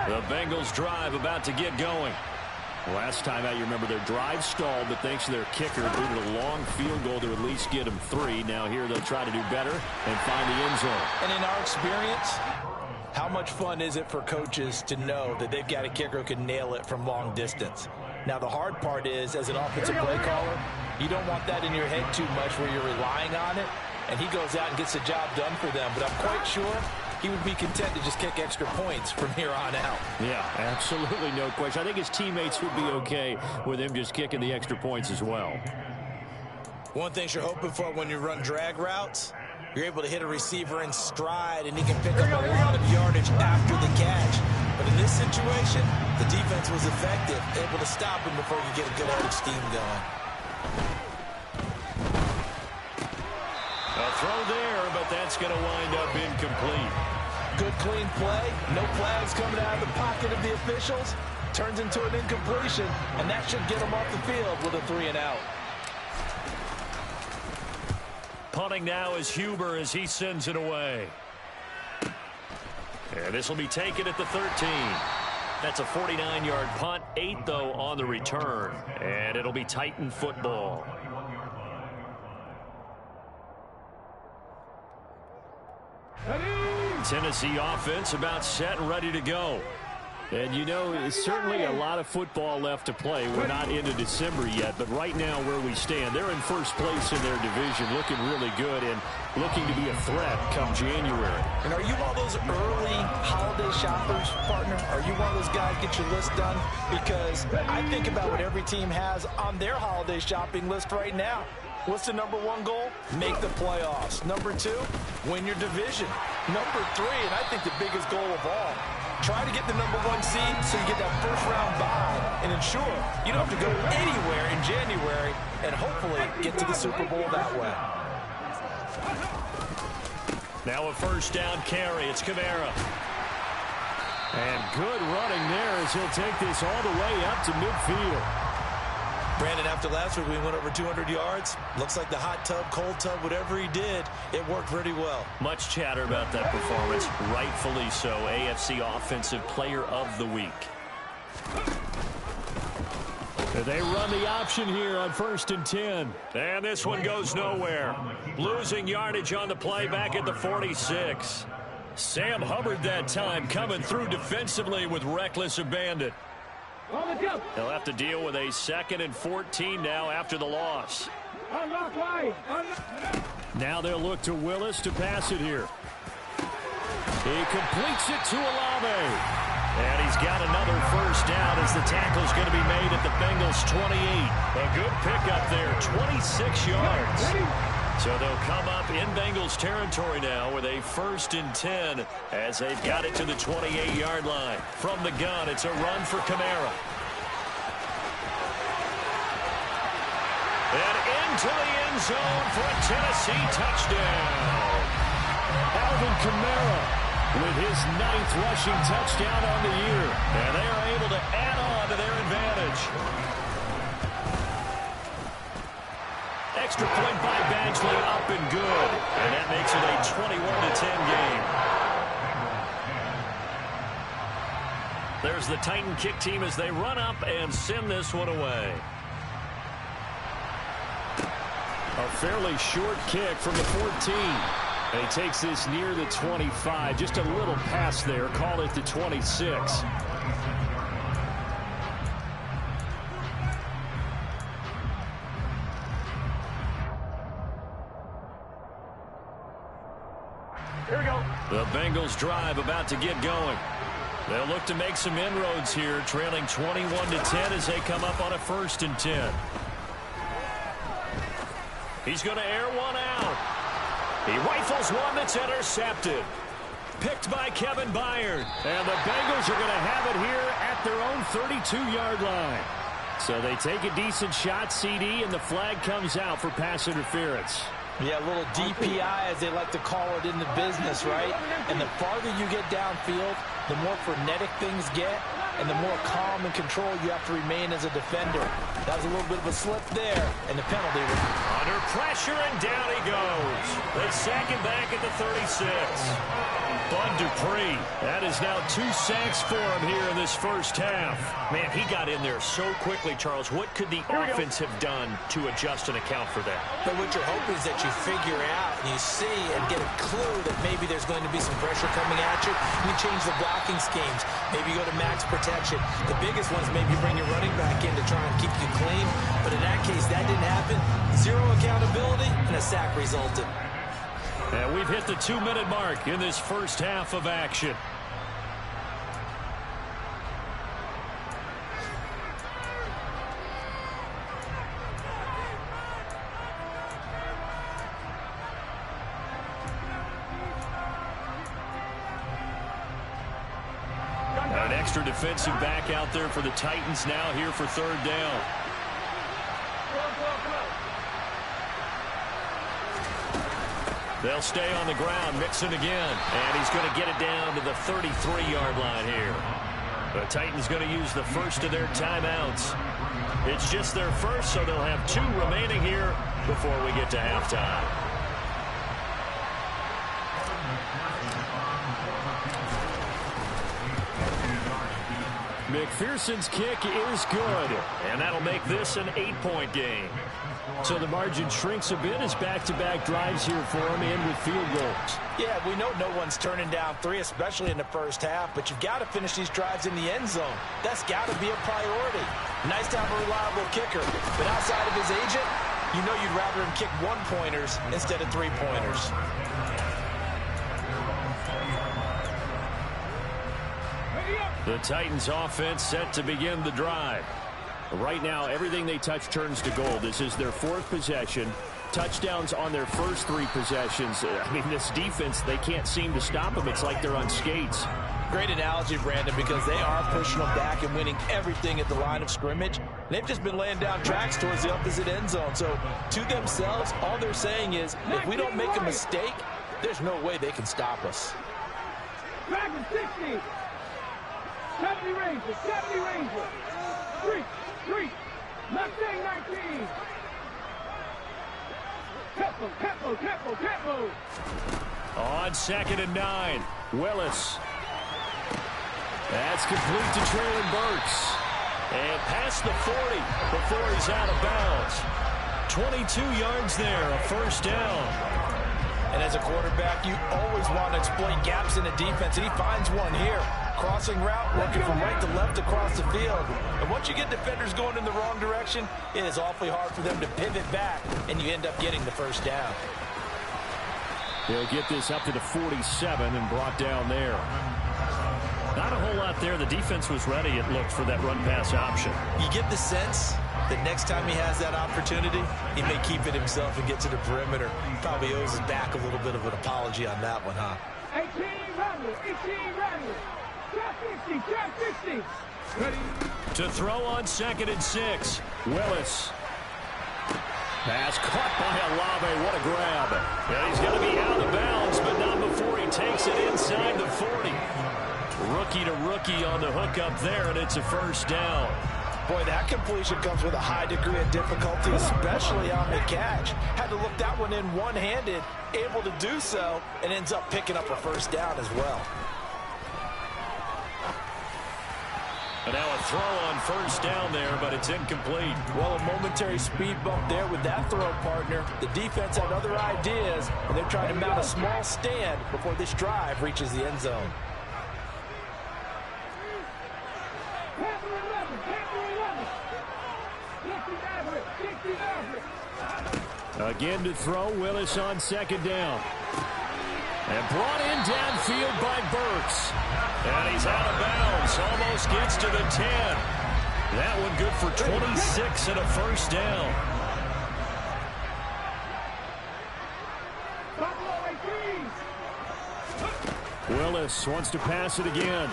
The Bengals drive about to get going. Last time out, you remember their drive stalled, but thanks to their kicker, it needed a long field goal to at least get them 3. Now here they'll try to do better and find the end zone. And in our experience, how much fun is it for coaches to know that they've got a kicker who can nail it from long distance? Now, the hard part is, as an offensive play caller, you don't want that in your head too much where you're relying on it, and he goes out and gets the job done for them. But I'm quite sure he would be content to just kick extra points from here on out. Yeah, absolutely no question. I think his teammates would be okay with him just kicking the extra points as well. One thing you're hoping for when you run drag routes, you're able to hit a receiver in stride, and he can pick up a lot of yardage after the catch. But in this situation, the defense was effective, able to stop him before you get a good head of steam going. A throw there, but that's going to wind up incomplete. Good clean play, no flags coming out of the pocket of the officials. Turns into an incompletion, and that should get him off the field with a 3-and-out. Punting now is Huber as he sends it away. And this will be taken at the 13. That's a 49-yard punt, 8 though on the return. And it'll be Titan football. Tennessee offense about set and ready to go. And you know, it's certainly a lot of football left to play. We're not into December yet, but right now where we stand, they're in first place in their division, looking really good and looking to be a threat come January. And are you one of those early holiday shoppers, partner? Are you one of those guys get your list done? Because I think about what every team has on their holiday shopping list right now. What's the number 1 goal? Make the playoffs. Number 2, win your division. Number 3, and I think the biggest goal of all, try to get the number 1 seed so you get that first-round bye and ensure you don't have to go anywhere in January and hopefully get to the Super Bowl that way. Now a first down carry. It's Kamara. And good running there as he'll take this all the way up to midfield. Brandon, after last week, we went over 200 yards. Looks like the hot tub, cold tub, whatever he did, it worked pretty well. Much chatter about that performance. Rightfully so. AFC Offensive Player of the Week. They run the option here on 1st and 10. And this one goes nowhere. Losing yardage on the play back at the 46. Sam Hubbard that time coming through defensively with reckless abandon. They'll have to deal with a 2nd and 14 now after the loss. Now they'll look to Willis to pass it here. He completes it to Olave. And he's got another first down as the tackle's going to be made at the Bengals 28. A good pickup there, 26 yards. So they'll come up in Bengals territory now with a 1st and 10 as they've got it to the 28-yard line. From the gun, it's a run for Kamara. And into the end zone for a Tennessee touchdown. Alvin Kamara with his 9th rushing touchdown on the year. And they are able to add on to their advantage. Extra point by Badgley, up and good. And that makes it a 21-10 game. There's the Titan kick team as they run up and send this one away. A fairly short kick from the 14. And he takes this near the 25. Just a little pass there. Call it the 26. Here we go. The Bengals drive about to get going. They'll look to make some inroads here, trailing 21-10 as they come up on a 1st and 10. He's going to air one out. He rifles one that's intercepted. Picked by Kevin Byard. And the Bengals are going to have it here at their own 32-yard line. So they take a decent shot, CD, and the flag comes out for pass interference. Yeah, a little DPI, as they like to call it in the business, right? And the farther you get downfield, the more frenetic things get, and the more calm and control you have to remain as a defender. That was a little bit of a slip there, and the penalty. Under pressure, and down he goes. They sack him back at the 36. Bud Dupree, that is now 2 sacks for him here in this first half. Man, he got in there so quickly, Charles. What could the offense have done to adjust and account for that? But what you're hoping is that you figure out and you see and get a clue that maybe there's going to be some pressure coming at you. You change the blocking schemes. Maybe you go to max protection. The biggest ones, maybe you bring your running back in to try and keep you clean. But in that case, that didn't happen. 0 accountability, and a sack resulted. And we've hit the 2-minute mark in this first half of action. An extra defensive back out there for the Titans now here for 3rd down. They'll stay on the ground, Mixon again, and he's going to get it down to the 33-yard line here. The Titans going to use the first of their timeouts. It's just their first, so they'll have 2 remaining here before we get to halftime. McPherson's kick is good, and that'll make this an 8-point game. So the margin shrinks a bit as back-to-back drives here for him in with field goals. Yeah, we know no one's turning down 3, especially in the first half, but you've got to finish these drives in the end zone. That's got to be a priority. Nice to have a reliable kicker, but outside of his agent, you know you'd rather him kick 1-pointers instead of 3-pointers. The Titans offense set to begin the drive. Right now, everything they touch turns to gold. This is their 4th possession. Touchdowns on their first 3 possessions. I mean, this defense, they can't seem to stop them. It's like they're on skates. Great analogy, Brandon, because they are pushing them back and winning everything at the line of scrimmage. They've just been laying down tracks towards the opposite end zone. So, to themselves, all they're saying is, if we don't make a mistake, there's no way they can stop us. Dragon 60. 70 Rangers, 70 Rangers. 3. Mustang 19. Tempo. On 2nd and 9, Willis. That's complete to Traylon Burks. And past the 40 before he's out of bounds. 22 yards there, a first down. And as a quarterback, you always want to exploit gaps in the defense, and he finds one here. Crossing route, working from right to left across the field. And once you get defenders going in the wrong direction, it is awfully hard for them to pivot back, and you end up getting the first down. He'll get this up to the 47 and brought down there. Not a whole lot there. The defense was ready, it looked, for that run-pass option. You get the sense that next time he has that opportunity, he may keep it himself and get to the perimeter. Probably owes his back a little bit of an apology on that one, huh? 18 Randall, 18 Randall. Trap 50, Ready. To throw on 2nd and 6. Willis. Pass caught by Olave. What a grab. And he's going to be out of bounds, but not before he takes it inside the 40. Rookie to rookie on the hook up there, and it's a first down. Boy, that completion comes with a high degree of difficulty, especially on the catch. Had to look that one in one-handed, able to do so, and ends up picking up a first down as well. And now a throw on first down there, but it's incomplete. Well, a momentary speed bump there with that throw, partner. The defense had other ideas, and they're trying to mount a small stand before this drive reaches the end zone. Again to throw, Willis on 2nd down. And brought in downfield by Burks. And he's out of bounds, almost gets to the 10. That one good for 26 and a first down. Willis wants to pass it again.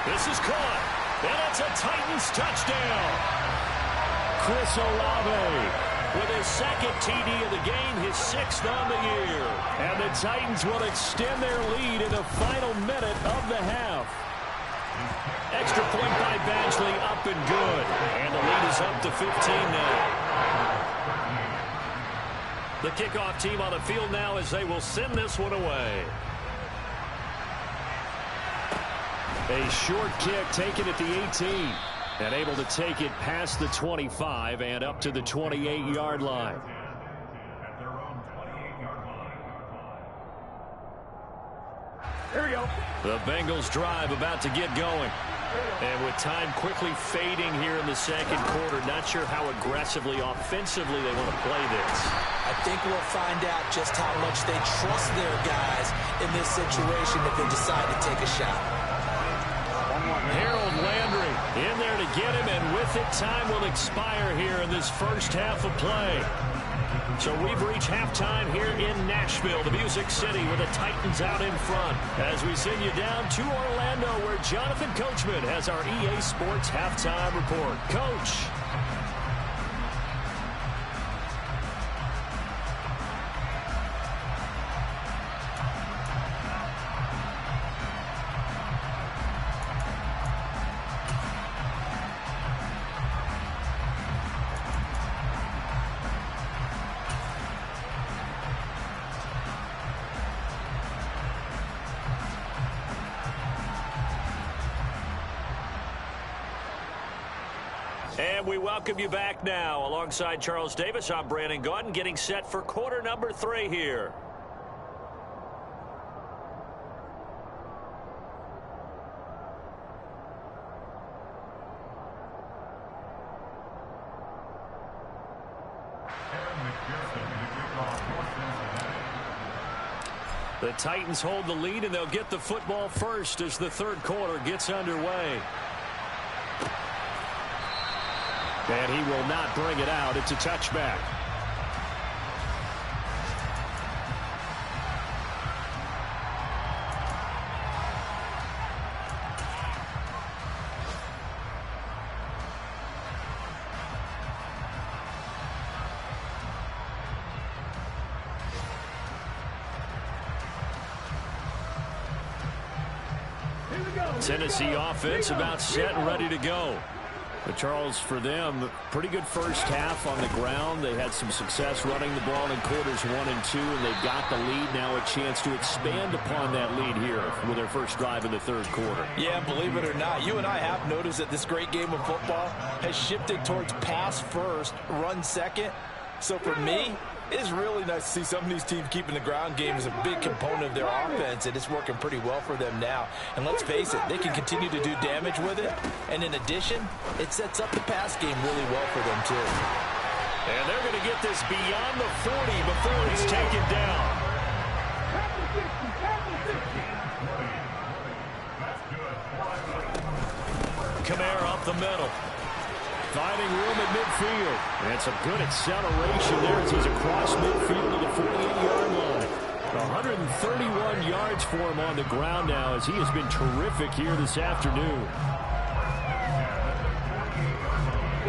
This is caught, and it's a Titans touchdown. Chris Olave with his 2nd TD of the game, his 6th on the year. And the Titans will extend their lead in the final minute of the half. Extra point by Badgley, up and good. And the lead is up to 15 now. The kickoff team on the field now as they will send this one away. A short kick taken at the 18. And able to take it past the 25 and up to the 28-yard line. Here we go. The Bengals drive about to get going. And with time quickly fading here in the 2nd quarter, not sure how aggressively, offensively they want to play this. I think we'll find out just how much they trust their guys in this situation if they decide to take a shot. Harold Landry in there to get him, and with it, time will expire here in this first half of play. So we've reached halftime here in Nashville, the Music City, with the Titans out in front. As we send you down to Orlando, where Jonathan Coachman has our EA Sports halftime report. Coach. And we welcome you back now. Alongside Charles Davis, I'm Brandon Gaudin, getting set for quarter number 3 here. The Titans hold the lead, and they'll get the football first as the 3rd quarter gets underway. And he will not bring it out. It's a touchback. Tennessee offense about set and ready to go. But Charles, for them, pretty good first half on the ground. They had some success running the ball in quarters 1 and 2, and they've got the lead. Now a chance to expand upon that lead here with their first drive in the 3rd quarter. Yeah, believe it or not, you and I have noticed that this great game of football has shifted towards pass first, run second. So for me, it's really nice to see some of these teams keeping the ground game as a big component of their offense, and it's working pretty well for them now. And let's face it, they can continue to do damage with it. And in addition, it sets up the pass game really well for them, too. And they're going to get this beyond the 40 before he's taken down. the middle. Finding room at midfield. And some good acceleration there as he's across midfield to the 48-yard line. 131 yards for him on the ground now as he has been terrific here this afternoon.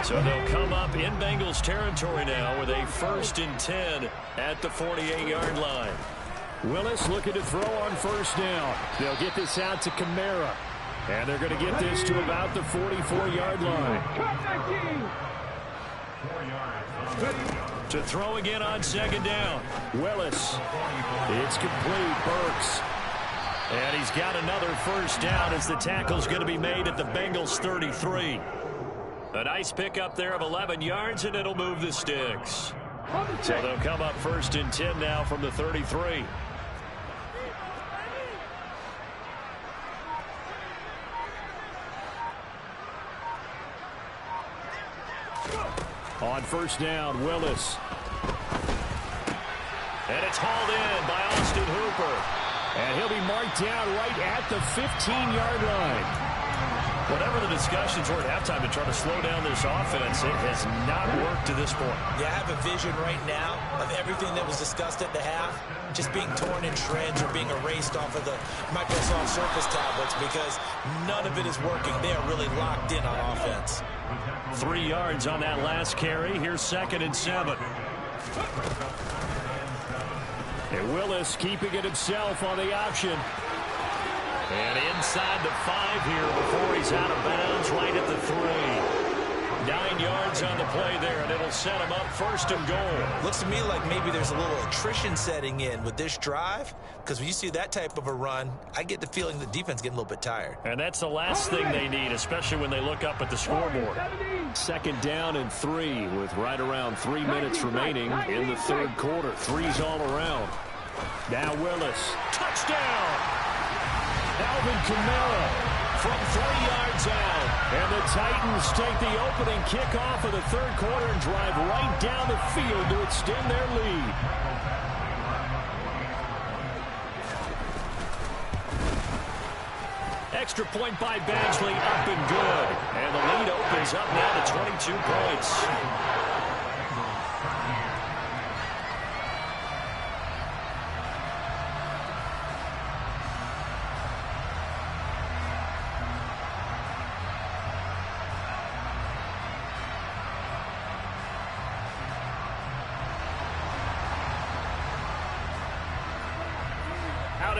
So they'll come up in Bengals territory now with a 1st and 10 at the 48-yard line. Willis looking to throw on 1st down. They'll get this out to Kamara. And they're going to get this to about the 44-yard line. To throw again on 2nd down. Willis. It's complete. Burks. And he's got another 1st down as the tackle's going to be made at the Bengals 33. A nice pickup there of 11 yards, and it'll move the sticks. So they'll come up 1st and 10 now from the 33. On 1st down, Willis. And it's hauled in by Austin Hooper. And he'll be marked down right at the 15-yard line. Whatever the discussions were at halftime to try to slow down this offense, it has not worked to this point. Yeah, I have a vision right now of everything that was discussed at the half just being torn in shreds or being erased off of the Microsoft Surface tablets because none of it is working. They are really locked in on offense. 3 yards on that last carry. Here's 2nd and 7. And Willis keeping it himself on the option. And inside the 5 here before he's out of bounds right at the 3. 9 yards on the play there, and it'll set him up 1st and goal. Looks to me like maybe there's a little attrition setting in with this drive, because when you see that type of a run, I get the feeling the defense getting a little bit tired. And that's the last thing they need, especially when they look up at the scoreboard. 2nd down and 3 with right around 3 minutes remaining in the 3rd quarter. 3's all around. Now Willis. Touchdown! Alvin Kamara from 3 yards out. And the Titans take the opening kickoff of the 3rd quarter and drive right down the field to extend their lead. Extra point by Badgley, up and good. And the lead opens up now to 22 points.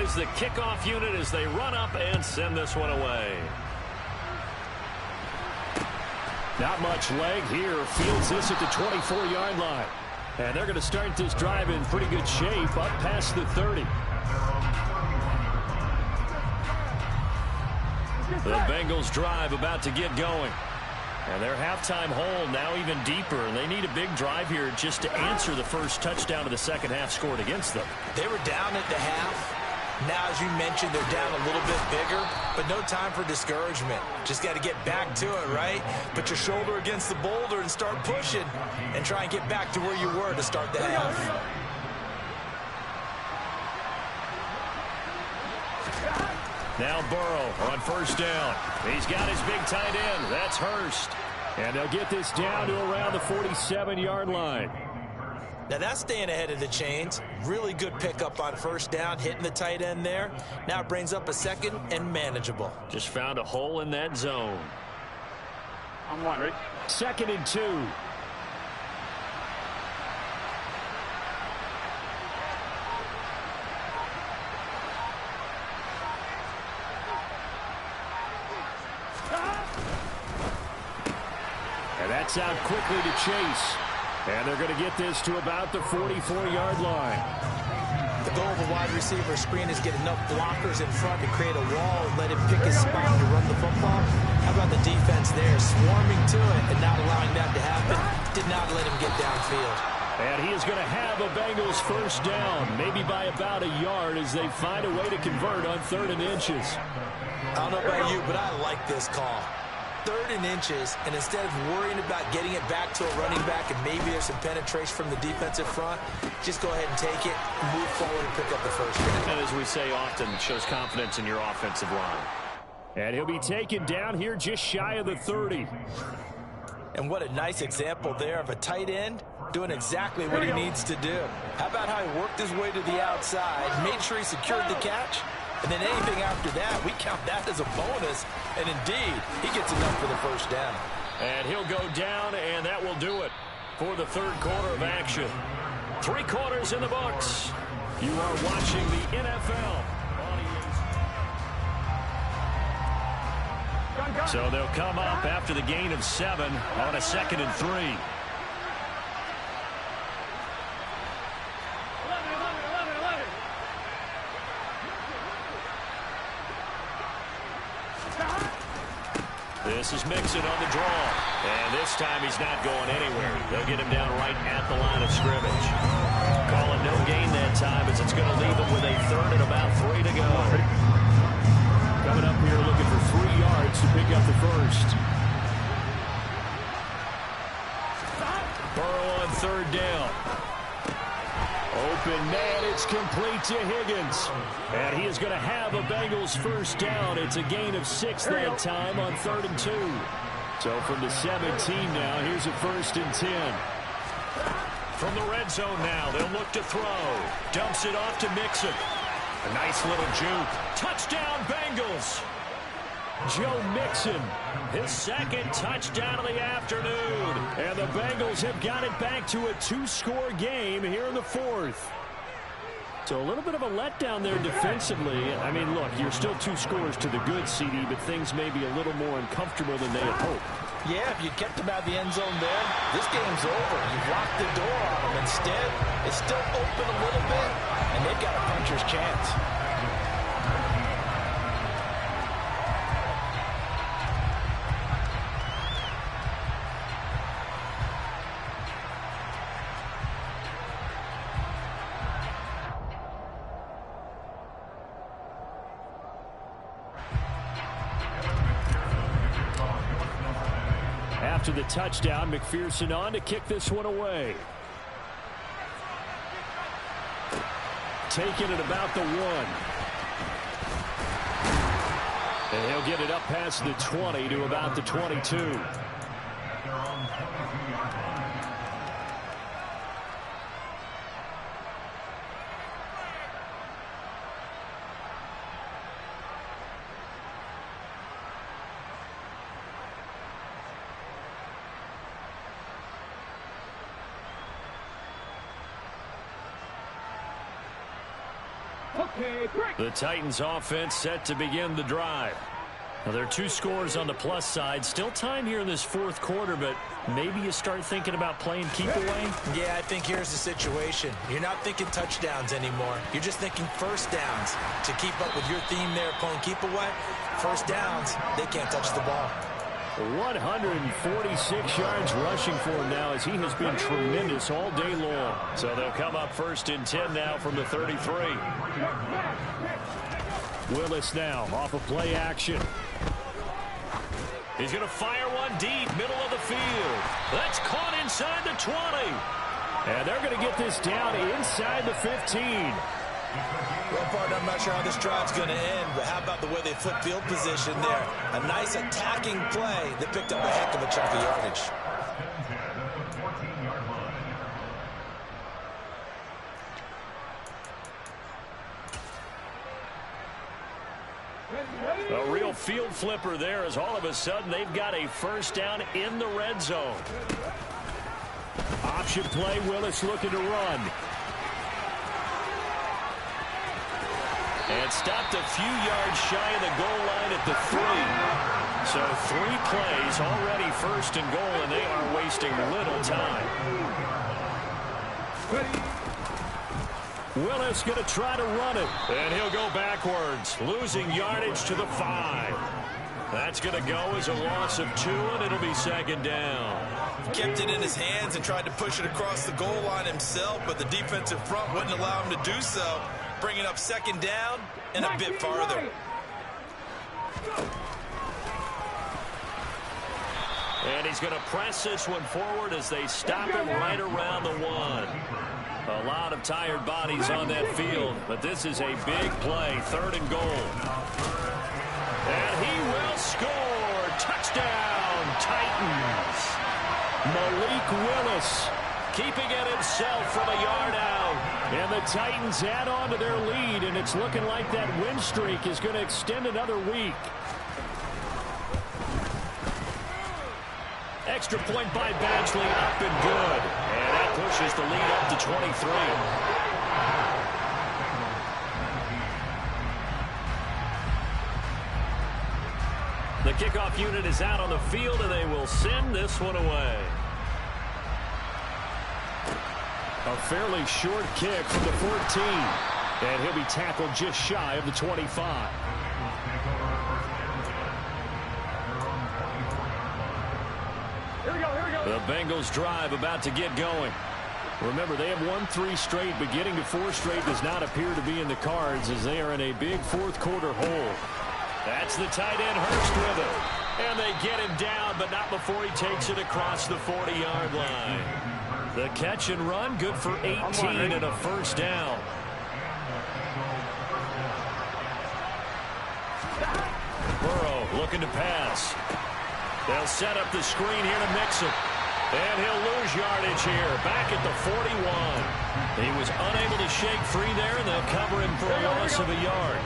Is the kickoff unit as they run up and send this one away. Not much leg here. Fields this at the 24-yard line. And they're going to start this drive in pretty good shape up past the 30. The Bengals drive about to get going. And their halftime hole now even deeper. And they need a big drive here just to answer the first touchdown of the second half scored against them. They were down at the half. Now, as you mentioned, they're down a little bit bigger, but no time for discouragement. Just got to get back to it, right? Put your shoulder against the boulder and start pushing and try and get back to where you were to start the half. Now Burrow on 1st down. He's got his big tight end. That's Hurst. And they'll get this down to around the 47-yard line. Now that's staying ahead of the chains. Really good pickup on 1st down, hitting the tight end there. Now it brings up a 2nd and manageable. Just found a hole in that zone. I'm wondering. 2nd and 2. And that's out quickly to Chase. And they're going to get this to about the 44-yard line. The goal of a wide receiver screen is get enough blockers in front to create a wall and let him pick his spot to run the football. How about the defense there, swarming to it and not allowing that to happen? Did not let him get downfield. And he is going to have a Bengals 1st down, maybe by about a yard as they find a way to convert on 3rd and inches. I don't know about you, but I like this call. 3rd and inches, and instead of worrying about getting it back to a running back and maybe there's some penetration from the defensive front, just go ahead and take it, move forward, and pick up the 1st down. And as we say often, shows confidence in your offensive line. And he'll be taken down here just shy of the 30. And what a nice example there of a tight end doing exactly what he needs to do. How about how he worked his way to the outside, made sure he secured the catch, and then anything after that, we count that as a bonus. And indeed, he gets enough for the first down. And he'll go down, and that will do it for the third quarter of action. 3 quarters in the books. You are watching the NFL. So they'll come up after the gain of 7 on a 2nd and 3. This is Mixon on the draw. And this time he's not going anywhere. They'll get him down right at the line of scrimmage. Calling no gain that time as it's going to leave him with a 3rd and about 3 to go. Coming up here looking for 3 yards to pick up the first. Burrow on 3rd down. Open man, it's complete to Higgins. And he is going to have a Bengals first down. It's a gain of 6 that time on 3rd and 2. So from the 17 now, here's a 1st and 10. From the red zone now, they'll look to throw. Dumps it off to Mixon. A nice little juke. Touchdown, Bengals. Joe Mixon, his 2nd touchdown of the afternoon. And the Bengals have got it back to a 2-score game here in the 4th. So a little bit of a letdown there defensively. I mean, look, you're still 2 scores to the good, CD, but things may be a little more uncomfortable than they had hoped. Yeah, if you kept him out of the end zone there, this game's over. You've locked the door on him. Instead, it's still open a little bit, and they've got a puncher's chance. After the touchdown, McPherson on to kick this one away. Taking it about the 1. And he'll get it up past the 20 to about the 22. The Titans offense set to begin the drive. Now, there are 2 scores on the plus side. Still time here in this 4th quarter, but maybe you start thinking about playing keep away? Yeah, I think here's the situation. You're not thinking touchdowns anymore. You're just thinking first downs. To keep up with your theme there, playing keep away, first downs, they can't touch the ball. 146 yards rushing for him now as he has been tremendous all day long. So they'll come up 1st and 10 now from the 33. Willis now off of play action. He's going to fire one deep, middle of the field. That's caught inside the 20. And they're going to get this down inside the 15. Well, partner, I'm not sure how this drive's going to end, but how about the way they flip field position there? A nice attacking play that picked up a heck of a chunk of yardage. A real field flipper there as all of a sudden they've got a first down in the red zone. Option play, Willis looking to run. And stopped a few yards shy of the goal line at the 3. So 3 plays already first and goal, and they are wasting little time. Willis going to try to run it. And he'll go backwards, losing yardage to the 5. That's going to go as a loss of 2, and it'll be 2nd down. He kept it in his hands and tried to push it across the goal line himself, but the defensive front wouldn't allow him to do so. Bringing up 2nd down and a bit farther. And he's going to press this one forward as they stop him right around the 1. A lot of tired bodies on that field, but this is a big play, 3rd and goal. And he touchdown, Titans. Malik Willis keeping it himself from a yard out. And the Titans add on to their lead, and it's looking like that win streak is going to extend another week. Extra point by Badgley, up and good. And that pushes the lead up to 23. The kickoff unit is out on the field, and they will send this one away. A fairly short kick from the 14. And he'll be tackled just shy of the 25. The Bengals drive about to get going. Remember, they have won 3 straight, but getting to 4 straight does not appear to be in the cards as they are in a big fourth quarter hole. That's the tight end Hurst with it. And they get him down, but not before he takes it across the 40-yard line. The catch and run, good for 18 and a first down. Burrow looking to pass. They'll set up the screen here to mix him. And he'll lose yardage here, back at the 41. He was unable to shake free there, and they'll cover him for a loss of a yard.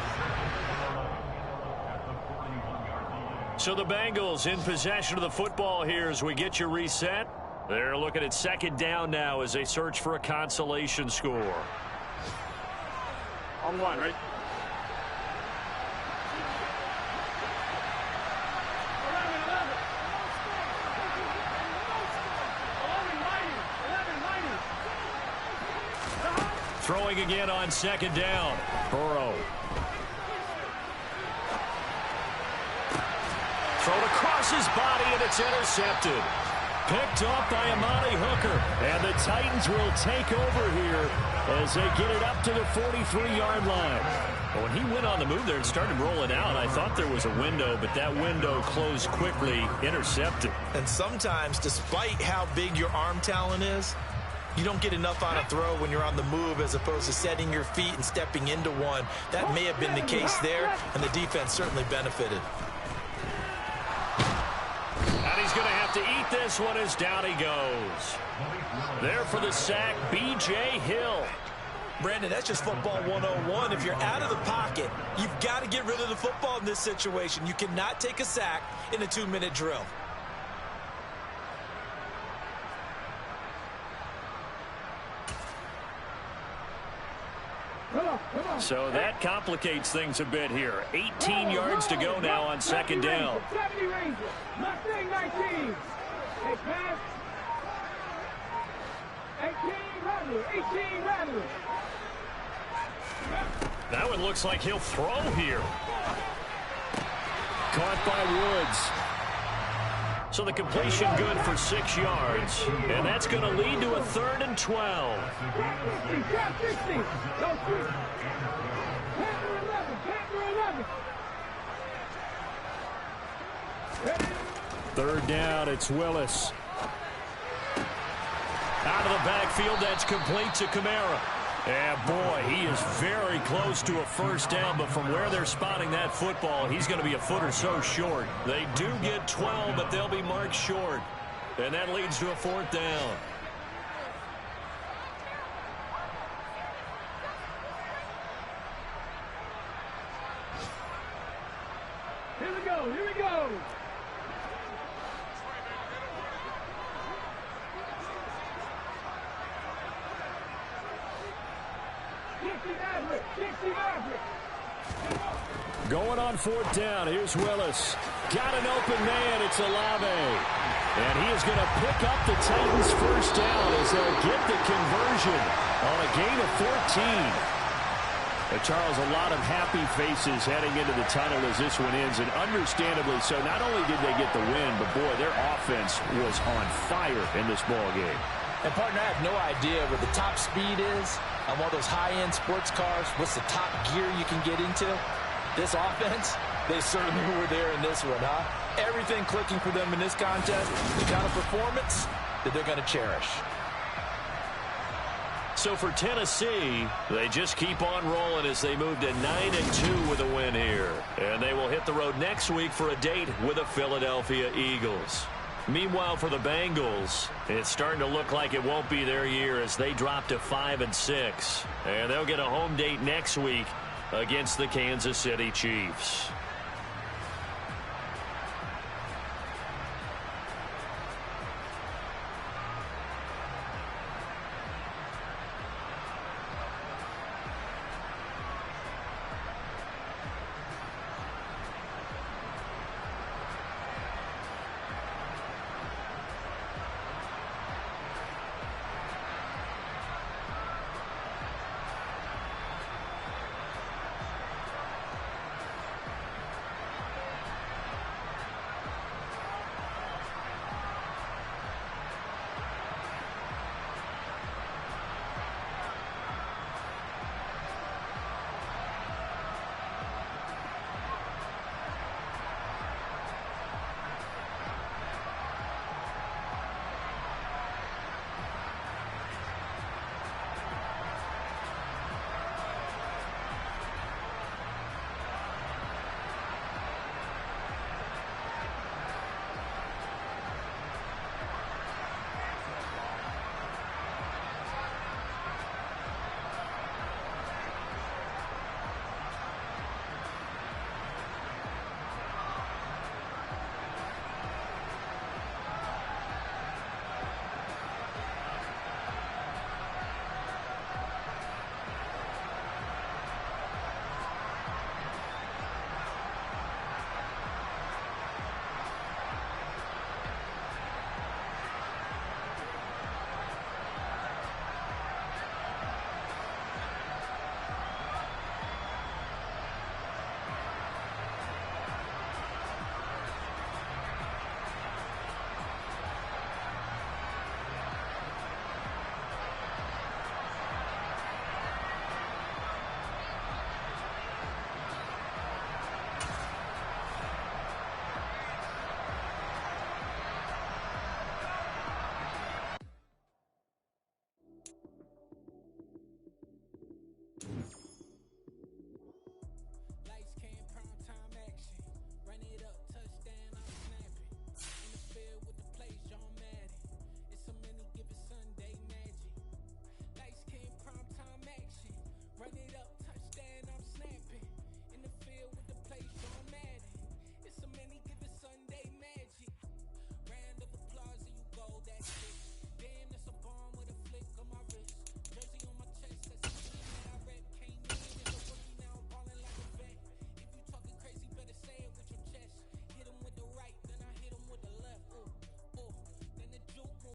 So the Bengals in possession of the football here as we get you reset. They're looking at second down now as they search for a consolation score. On one, right? Throwing again on second down. Burrow. Thrown across his body, and it's intercepted. Picked off by Amani Hooker. And the Titans will take over here as they get it up to the 43-yard line. Well, when he went on the move there and started rolling out, I thought there was a window, but that window closed quickly, intercepted. And sometimes, despite how big your arm talent is, you don't get enough on a throw when you're on the move as opposed to setting your feet and stepping into one. That may have been the case there, and the defense certainly benefited. And he's going to have to eat this one as down he goes. There for the sack, B.J. Hill. Brandon, that's just football 101. If you're out of the pocket, you've got to get rid of the football in this situation. You cannot take a sack in a 2-minute drill. So that complicates things a bit here. 18 yards to go now on second down. 70 Rangers, Mustang 19. Hey, pass. 18 Rattler. That one looks like he'll throw here. Caught by Woods. So the completion good for 6 yards. And that's going to lead to a 3rd and 12. 60. Go quick. Panther 11. 3rd down, it's Willis. Out of the backfield, that's complete to Kamara. And boy, he is very close to a first down, but from where they're spotting that football, he's going to be a foot or so short. They do get 12, but they'll be marked short. And that leads to a 4th down. Here we go. Going on 4th down. Here's Willis. Got an open man. It's Olave. And he is going to pick up the Titans' first down as they'll get the conversion on a gain of 14. Charles, a lot of happy faces heading into the tunnel as this one ends, and understandably so. Not only did they get the win, but boy, their offense was on fire in this ball game. And partner, I have no idea what the top speed is on one of those high-end sports cars. What's the top gear you can get into? This offense, they certainly were there in this one, huh? Everything clicking for them in this contest, the kind of performance that they're going to cherish. so for Tennessee, they just keep on rolling as they move to 9-2 with a win here. And they will hit the road next week for a date with the Philadelphia Eagles. Meanwhile, for the Bengals, it's starting to look like it won't be their year as they drop to 5-6. And they'll get a home date next week against the Kansas City Chiefs.